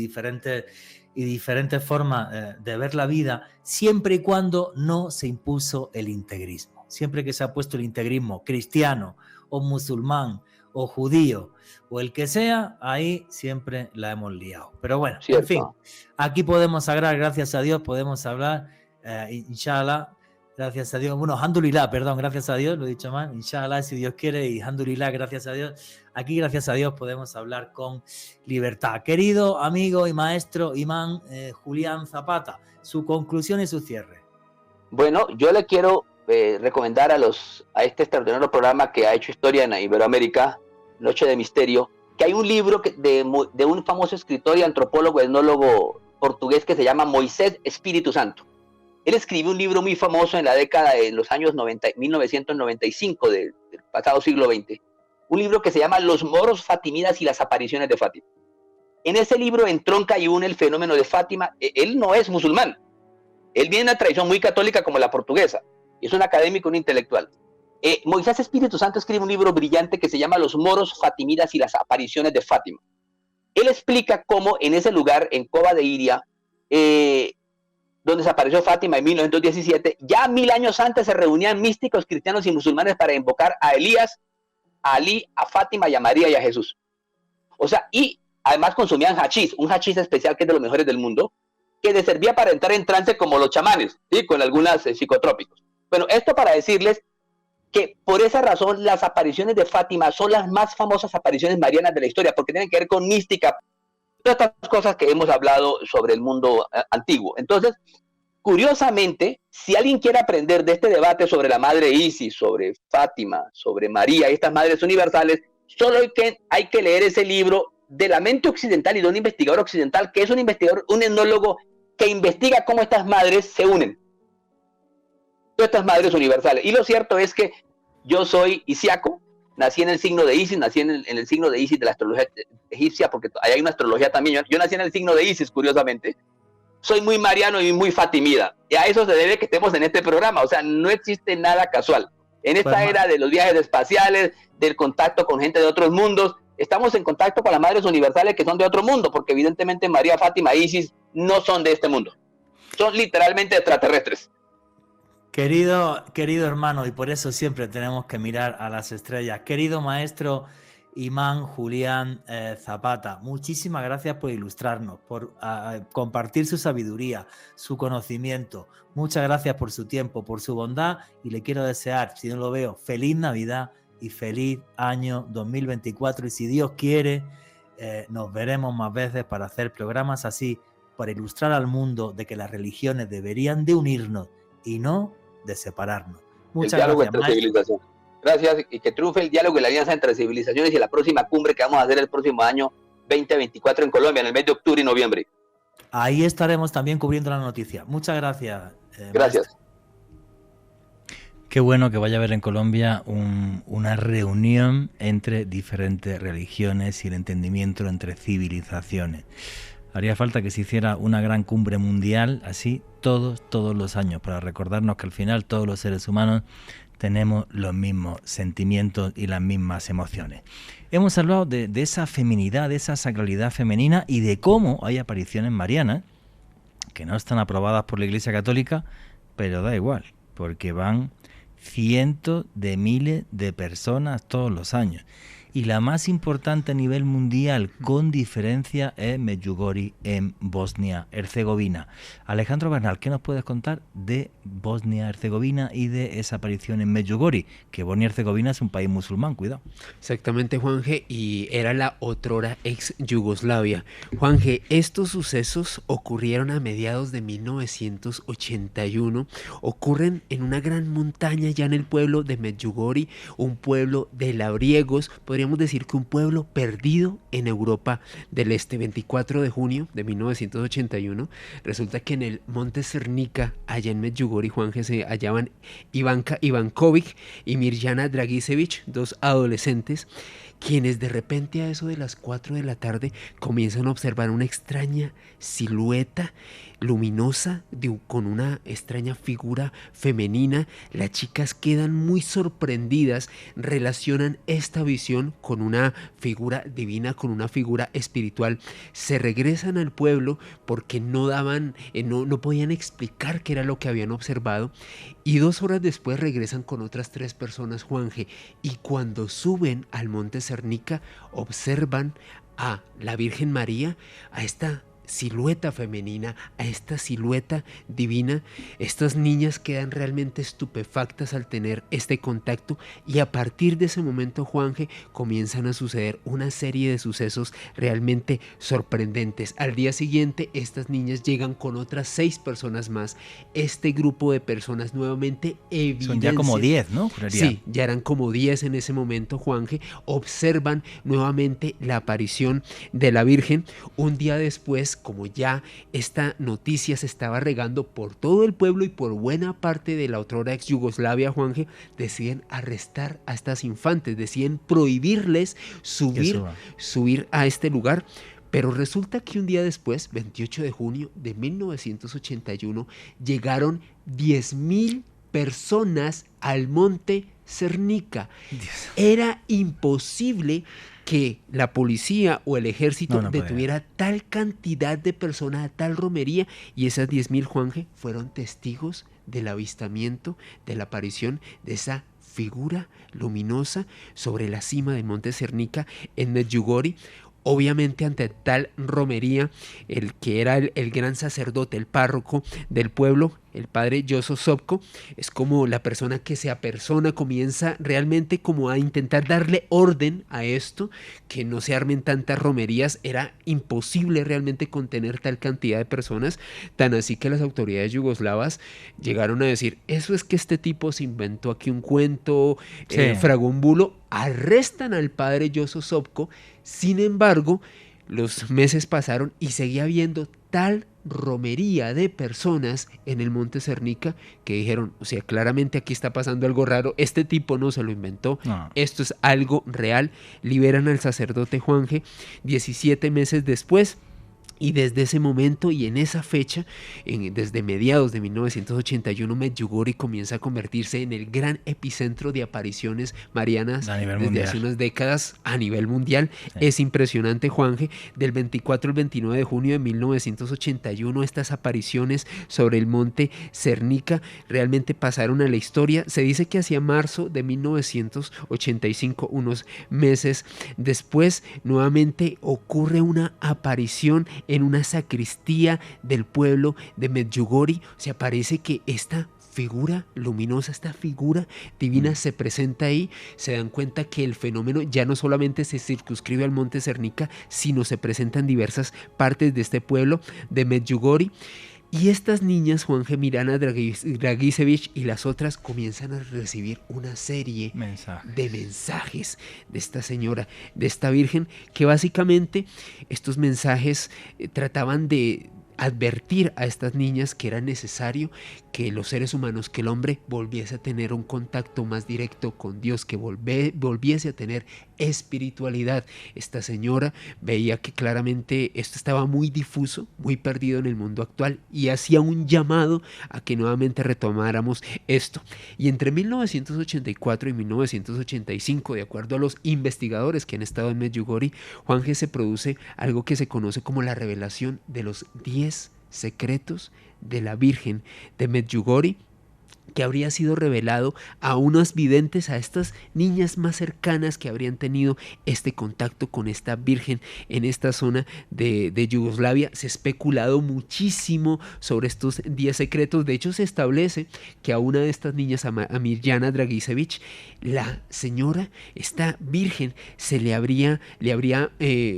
diferentes formas de ver la vida, siempre y cuando no se impuso el integrismo. Siempre que se ha puesto el integrismo cristiano o musulmán o judío o el que sea, ahí siempre la hemos liado. Pero bueno, en fin, aquí podemos hablar, gracias a Dios, podemos hablar, inshallah, gracias a Dios, bueno, alhamdulillah, perdón, gracias a Dios, lo he dicho mal, inshallah, si Dios quiere, y alhamdulillah, gracias a Dios, aquí gracias a Dios podemos hablar con libertad. Querido amigo y maestro imán Julián Zapata, su conclusión y su cierre. Bueno, yo le quiero recomendar a este extraordinario programa que ha hecho historia en Iberoamérica, Noche de Misterio, que hay un libro de un famoso escritor y antropólogo, etnólogo portugués que se llama Moisés Espíritu Santo. Él escribió un libro muy famoso en la década de los años 1995 del pasado siglo XX, un libro que se llama Los moros fatimidas y las apariciones de Fátima. En ese libro entronca y une el fenómeno de Fátima. Él no es musulmán, él viene de una tradición muy católica como la portuguesa, es un académico, un intelectual. Moisés Espíritu Santo escribe un libro brillante que se llama Los moros fatimidas y las apariciones de Fátima. Él explica cómo en ese lugar, en Cova de Iria, donde desapareció Fátima en 1917, ya 1000 años antes se reunían místicos cristianos y musulmanes para invocar a Elías, a Ali, a Fátima y a María y a Jesús. O sea, y además consumían hachís, un hachís especial que es de los mejores del mundo, que les servía para entrar en trance como los chamanes, ¿sí? Con algunos psicotrópicos. Bueno, esto para decirles que por esa razón las apariciones de Fátima son las más famosas apariciones marianas de la historia, porque tienen que ver con mística, todas estas cosas que hemos hablado sobre el mundo antiguo. Entonces, curiosamente, si alguien quiere aprender de este debate sobre la madre Isis, sobre Fátima, sobre María, estas madres universales, solo hay que leer ese libro de la mente occidental y de un investigador occidental, que es un investigador, un etnólogo que investiga cómo estas madres se unen. Todas estas madres universales. Y lo cierto es que yo soy isiaco, nací en el signo de Isis, nací en el signo de Isis de la astrología egipcia, porque ahí hay una astrología también. Yo nací en el signo de Isis, curiosamente. Soy muy mariano y muy fatimida. Y a eso se debe que estemos en este programa. O sea, no existe nada casual. En esta era de los viajes espaciales, del contacto con gente de otros mundos, estamos en contacto con las madres universales que son de otro mundo, porque evidentemente María, Fátima, Isis no son de este mundo. Son literalmente extraterrestres. Querido hermano, y por eso siempre tenemos que mirar a las estrellas. Querido maestro imán Julián Zapata, muchísimas gracias por ilustrarnos, por compartir su sabiduría, su conocimiento. Muchas gracias por su tiempo, por su bondad, y le quiero desear, si no lo veo, feliz Navidad y feliz año 2024. Y si Dios quiere, nos veremos más veces para hacer programas así, para ilustrar al mundo de que las religiones deberían de unirnos y no de separarnos. Muchas gracias, entre civilizaciones. Gracias, y que triunfe el diálogo y la alianza entre civilizaciones y la próxima cumbre que vamos a hacer el próximo año 2024 en Colombia, en el mes de octubre y noviembre. Ahí estaremos también cubriendo la noticia. Muchas gracias. Gracias. Maestro. Qué bueno que vaya a haber en Colombia una reunión entre diferentes religiones y el entendimiento entre civilizaciones. Haría falta que se hiciera una gran cumbre mundial, así todos los años, para recordarnos que al final todos los seres humanos tenemos los mismos sentimientos y las mismas emociones. Hemos hablado de esa feminidad, de esa sacralidad femenina y de cómo hay apariciones marianas que no están aprobadas por la Iglesia Católica, pero da igual, porque van cientos de miles de personas todos los años. y la más importante a nivel mundial, con diferencia, es Medjugorje en Bosnia-Herzegovina. Alejandro Bernal, ¿qué nos puedes contar de Bosnia-Herzegovina y de esa aparición en Medjugorje? Que Bosnia-Herzegovina es un país musulmán, cuidado. Exactamente, Juanje, y era la otrora ex Yugoslavia. Juanje, estos sucesos ocurrieron a mediados de 1981, ocurren en una gran montaña ya en el pueblo de Medjugorje, un pueblo de labriegos, podríamos decir que un pueblo perdido en Europa del Este. 24 de junio de 1981, resulta que en el monte Cernica, allá en Medjugorje, Juanje, se hallaban Ivanka Ivankovic y Mirjana Dragicevic, dos adolescentes, quienes de repente a eso de las 4 de la tarde comienzan a observar una extraña silueta luminosa con una extraña figura femenina. Las chicas quedan muy sorprendidas, relacionan esta visión con una figura divina, con una figura espiritual. Se regresan al pueblo porque no podían explicar qué era lo que habían observado, y 2 horas después regresan con otras 3 personas, Juanje, y cuando suben al monte Cernica observan a la Virgen María, a esta silueta femenina, a esta silueta divina. Estas niñas quedan realmente estupefactas al tener este contacto, y a partir de ese momento, Juanje, comienzan a suceder una serie de sucesos realmente sorprendentes. Al día siguiente, estas niñas llegan con otras 6 personas más. Este grupo de personas nuevamente evidencia... Son ya como 10, ¿no? Juraría. Sí, ya eran como 10 en ese momento, Juanje. Observan nuevamente la aparición de la Virgen. Un día después, como ya esta noticia se estaba regando por todo el pueblo y por buena parte de la otrora ex Yugoslavia, Juanje, deciden arrestar a estas infantes, deciden prohibirles subir a este lugar. Pero resulta que un día después, 28 de junio de 1981, llegaron 10.000 personas al monte Cernica. Era imposible que la policía o el ejército detuviera tal cantidad de personas a tal romería, y esas 10.000, Juanje, fueron testigos del avistamiento, de la aparición de esa figura luminosa sobre la cima del monte Cernica en Medjugorje. Obviamente, ante tal romería, el que era el gran sacerdote, el párroco del pueblo, el padre Jozo Sopko, es como la persona que se apersona, comienza realmente como a intentar darle orden a esto, que no se armen tantas romerías. Era imposible realmente contener tal cantidad de personas, tan así que las autoridades yugoslavas llegaron a decir: eso es que este tipo se inventó aquí un cuento, fragó un bulo. Arrestan al padre Jozo Sopko. Sin embargo, los meses pasaron y seguía habiendo tal romería de personas en el monte Cernica que dijeron: o sea, claramente aquí está pasando algo raro, este tipo no se lo inventó, esto es algo real. Liberan al sacerdote, Juanje, 17 meses después. Y desde ese momento y en esa fecha, desde mediados de 1981, Medjugorje comienza a convertirse en el gran epicentro de apariciones marianas desde hace unas décadas a nivel mundial. Sí. Es impresionante, Juanje. Del 24 al 29 de junio de 1981, estas apariciones sobre el monte Cernica realmente pasaron a la historia. Se dice que hacia marzo de 1985, unos meses después, nuevamente ocurre una aparición en una sacristía del pueblo de Medjugorje. O sea, parece que esta figura luminosa, esta figura divina se presenta ahí. Se dan cuenta que el fenómeno ya no solamente se circunscribe al monte Cernica, sino se presenta en diversas partes de este pueblo de Medjugorje. Y estas niñas, Juanje, Mirjana Dragicevic y las otras, comienzan a recibir una serie de mensajes de esta señora, de esta Virgen, que básicamente estos mensajes trataban de advertir a estas niñas que era necesario que los seres humanos, que el hombre volviese a tener un contacto más directo con Dios, que volviese a tener espiritualidad. Esta señora veía que claramente esto estaba muy difuso, muy perdido en el mundo actual, y hacía un llamado a que nuevamente retomáramos esto. Y entre 1984 y 1985, de acuerdo a los investigadores que han estado en Medjugorje, Juanje, se produce algo que se conoce como la revelación de los 10 secretos de la Virgen de Medjugorje. que habría sido revelado a unos videntes, a estas niñas más cercanas que habrían tenido este contacto con esta virgen en esta zona de Yugoslavia. Se ha especulado muchísimo sobre estos 10 secretos. De hecho, se establece que a una de estas niñas, a Mirjana Dragicevic, la señora, esta virgen, le habría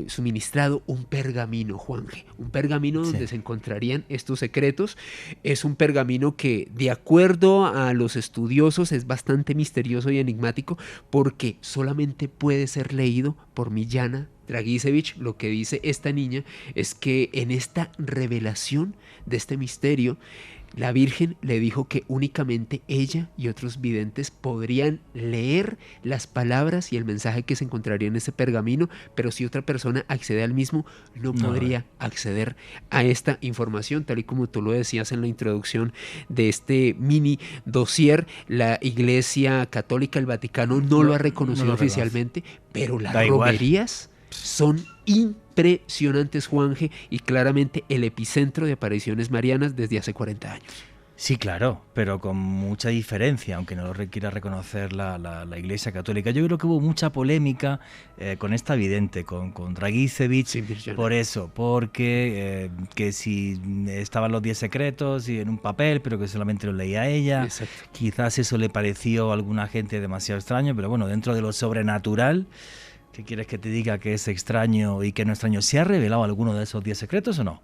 suministrado un pergamino, Juanje, un pergamino donde se encontrarían estos secretos. Es un pergamino que, de acuerdo a los estudiosos, es bastante misterioso y enigmático porque solamente puede ser leído por Mirjana Dragicevic. Lo que dice esta niña es que en esta revelación de este misterio, la Virgen le dijo que únicamente ella y otros videntes podrían leer las palabras y el mensaje que se encontraría en ese pergamino, pero si otra persona accede al mismo, no podría acceder a esta información. Tal y como tú lo decías en la introducción de este mini dossier, la Iglesia Católica, el Vaticano, no lo ha reconocido oficialmente, pero las romerías son impresionantes, Juanje, y claramente el epicentro de apariciones marianas desde hace 40 años. Sí, claro, pero con mucha diferencia, aunque no lo requiera reconocer la Iglesia Católica. Yo creo que hubo mucha polémica con esta vidente, con Dragicevic, por eso, porque que si estaban los 10 secretos y en un papel, pero que solamente lo leía ella. Exacto. Quizás eso le pareció a alguna gente demasiado extraño, pero bueno, dentro de lo sobrenatural, ¿qué quieres que te diga que es extraño y que no extraño? ¿Se ha revelado alguno de esos 10 secretos o no?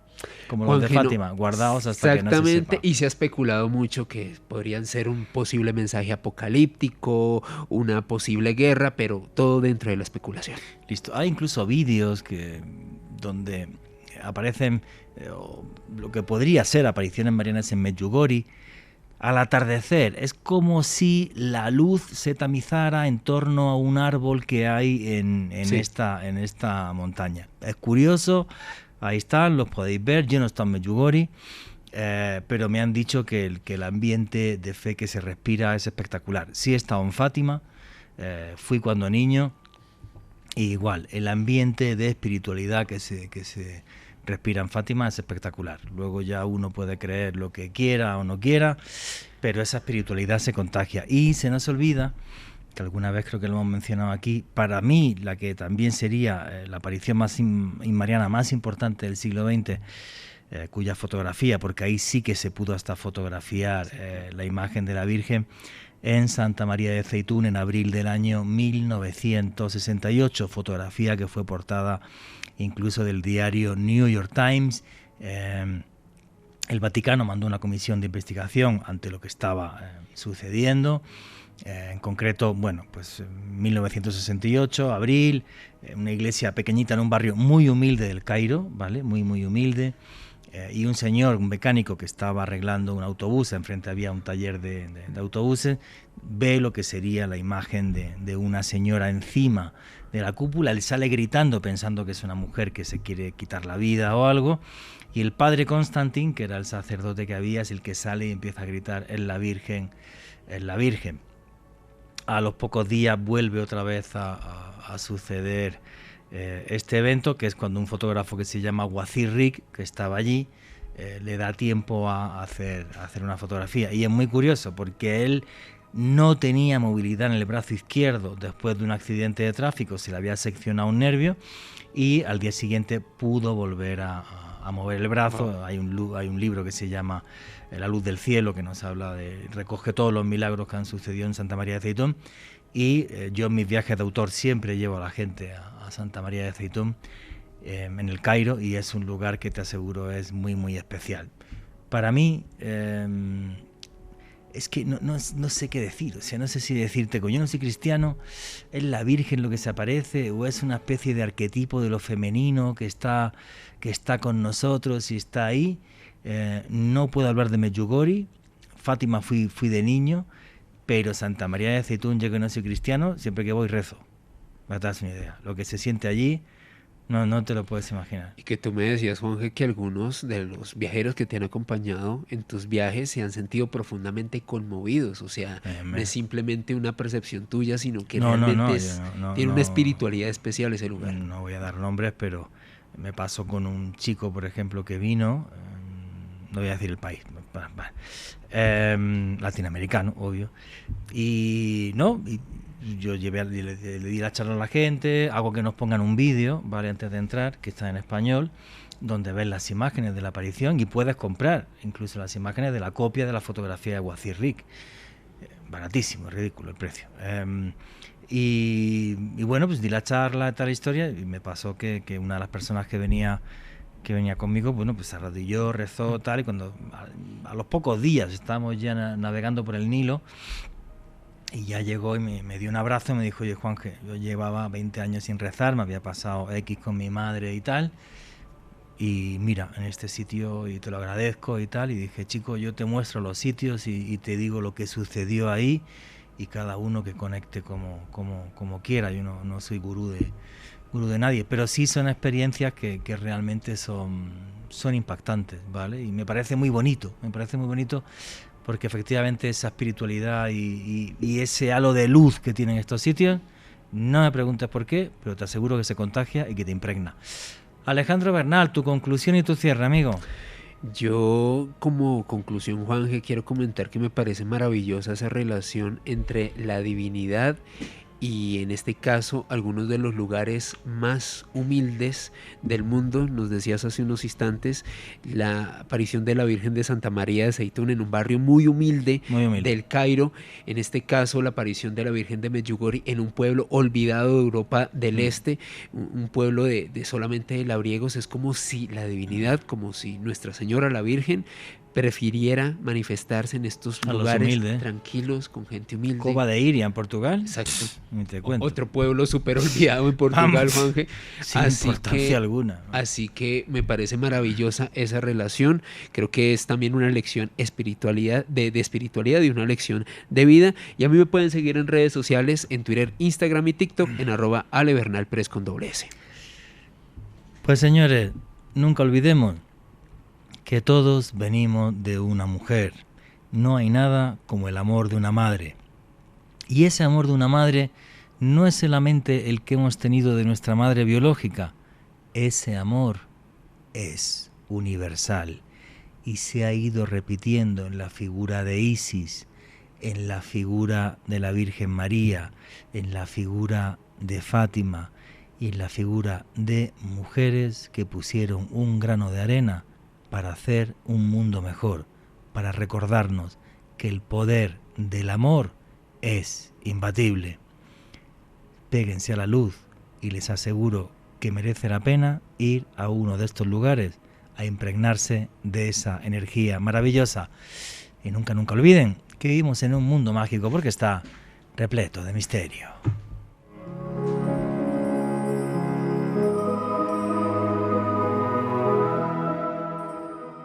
Como los de Fátima, guardados hasta que no se sepa. Exactamente, y se ha especulado mucho que podrían ser un posible mensaje apocalíptico, una posible guerra, pero todo dentro de la especulación. Listo. Hay incluso vídeos donde aparecen lo que podría ser apariciones marianas en Medjugorje. Al atardecer, es como si la luz se tamizara en torno a un árbol que hay en esta montaña. Es curioso, ahí están, los podéis ver. Yo no estoy en Medjugorje, pero me han dicho que el ambiente de fe que se respira es espectacular. Sí he estado en Fátima, fui cuando niño, y igual, el ambiente de espiritualidad que se respira en Fátima es espectacular. Luego ya uno puede creer lo que quiera o no quiera, pero esa espiritualidad se contagia. Y se nos olvida, que alguna vez creo que lo hemos mencionado aquí, para mí la que también sería la aparición mariana más importante del siglo XX, cuya fotografía, porque ahí sí que se pudo hasta fotografiar la imagen de la Virgen, en Santa María de Zeitún en abril del año 1968, fotografía que fue portada incluso del diario New York Times. El Vaticano mandó una comisión de investigación ante lo que estaba sucediendo. En concreto, bueno, pues en 1968, abril, una iglesia pequeñita en un barrio muy humilde del Cairo, ¿vale? Muy humilde. Y un señor, un mecánico que estaba arreglando un autobús, enfrente había un taller de autobuses, ve lo que sería la imagen de una señora encima de la cúpula. Él sale gritando pensando que es una mujer que se quiere quitar la vida o algo, y el padre Constantin, que era el sacerdote que había, es el que sale y empieza a gritar: es la Virgen, es la Virgen. A los pocos días vuelve otra vez a suceder este evento, que es cuando un fotógrafo que se llama Wazir Rik, que estaba allí, le da tiempo a hacer una fotografía. Y es muy curioso porque él no tenía movilidad en el brazo izquierdo después de un accidente de tráfico, se le había seccionado un nervio, y al día siguiente pudo volver a mover el brazo. Hay un libro que se llama La luz del cielo, que nos habla recoge todos los milagros que han sucedido en Santa María de Zeitún. Y yo en mis viajes de autor siempre llevo a la gente a Santa María de Zeitún, en el Cairo, y es un lugar que te aseguro es muy especial. Para mí, es que no sé qué decir, o sea, no sé si decirte, yo no soy cristiano, ¿es la Virgen lo que se aparece o es una especie de arquetipo de lo femenino que está con nosotros y está ahí? No puedo hablar de Medjugorje. Fátima fui de niño, pero Santa María de Zeitún, yo que no soy cristiano, siempre que voy rezo. Me das una idea. Lo que se siente allí, no te lo puedes imaginar. Y que tú me decías, Juanje, que algunos de los viajeros que te han acompañado en tus viajes se han sentido profundamente conmovidos. O sea, no es simplemente una percepción tuya, sino que realmente tiene una espiritualidad especial ese lugar. No voy a dar nombres, pero me pasó con un chico, por ejemplo, que vino, no voy a decir el país, latinoamericano, obvio. Y no, y yo le di la charla a la gente, hago que nos pongan un vídeo, ¿vale? Antes de entrar, que está en español, donde ves las imágenes de la aparición y puedes comprar incluso las imágenes de la copia de la fotografía de Wazir Rick. Baratísimo, ridículo el precio. Y bueno, pues di la charla, tal historia, y me pasó que una de las personas que venía conmigo, bueno, pues se arrodilló, rezó, tal, y cuando a los pocos días estábamos ya navegando por el Nilo, y ya llegó y me dio un abrazo y me dijo: oye, Juanje, yo llevaba 20 años sin rezar, me había pasado X con mi madre y tal, y mira, en este sitio, y te lo agradezco y tal, y dije: chico, yo te muestro los sitios y te digo lo que sucedió ahí, y cada uno que conecte como quiera. Yo no soy gurú de nadie, pero sí son experiencias que realmente son impactantes, ¿vale? Y me parece muy bonito porque efectivamente esa espiritualidad y ese halo de luz que tienen estos sitios, no me preguntes por qué, pero te aseguro que se contagia y que te impregna. Alejandro Bernal, tu conclusión y tu cierre, amigo. Yo, como conclusión, Juanje, quiero comentar que me parece maravillosa esa relación entre la divinidad y, en este caso, algunos de los lugares más humildes del mundo. Nos decías hace unos instantes la aparición de la Virgen de Santa María de Zeitún en un barrio muy humilde del Cairo. En este caso, la aparición de la Virgen de Medjugorje en un pueblo olvidado de Europa del Este, un pueblo de solamente labriegos. Es como si la divinidad, como si Nuestra Señora la Virgen prefiriera manifestarse en estos lugares tranquilos, con gente humilde. Cova de Iria, en Portugal. Exacto. Ni te cuento. Otro pueblo súper olvidado en Portugal, Juanje. Sin importancia alguna. Así que me parece maravillosa esa relación. Creo que es también una lección de espiritualidad y una lección de vida. Y a mí me pueden seguir en redes sociales, en Twitter, Instagram y TikTok, en @alebernalpress con @. Pues señores, nunca olvidemos que todos venimos de una mujer. No hay nada como el amor de una madre. Y ese amor de una madre no es solamente el que hemos tenido de nuestra madre biológica. Ese amor es universal y se ha ido repitiendo en la figura de Isis, en la figura de la Virgen María, en la figura de Fátima y en la figura de mujeres que pusieron un grano de arena para hacer un mundo mejor, para recordarnos que el poder del amor es imbatible. Péguense a la luz y les aseguro que merece la pena ir a uno de estos lugares a impregnarse de esa energía maravillosa. Y nunca olviden que vivimos en un mundo mágico porque está repleto de misterio.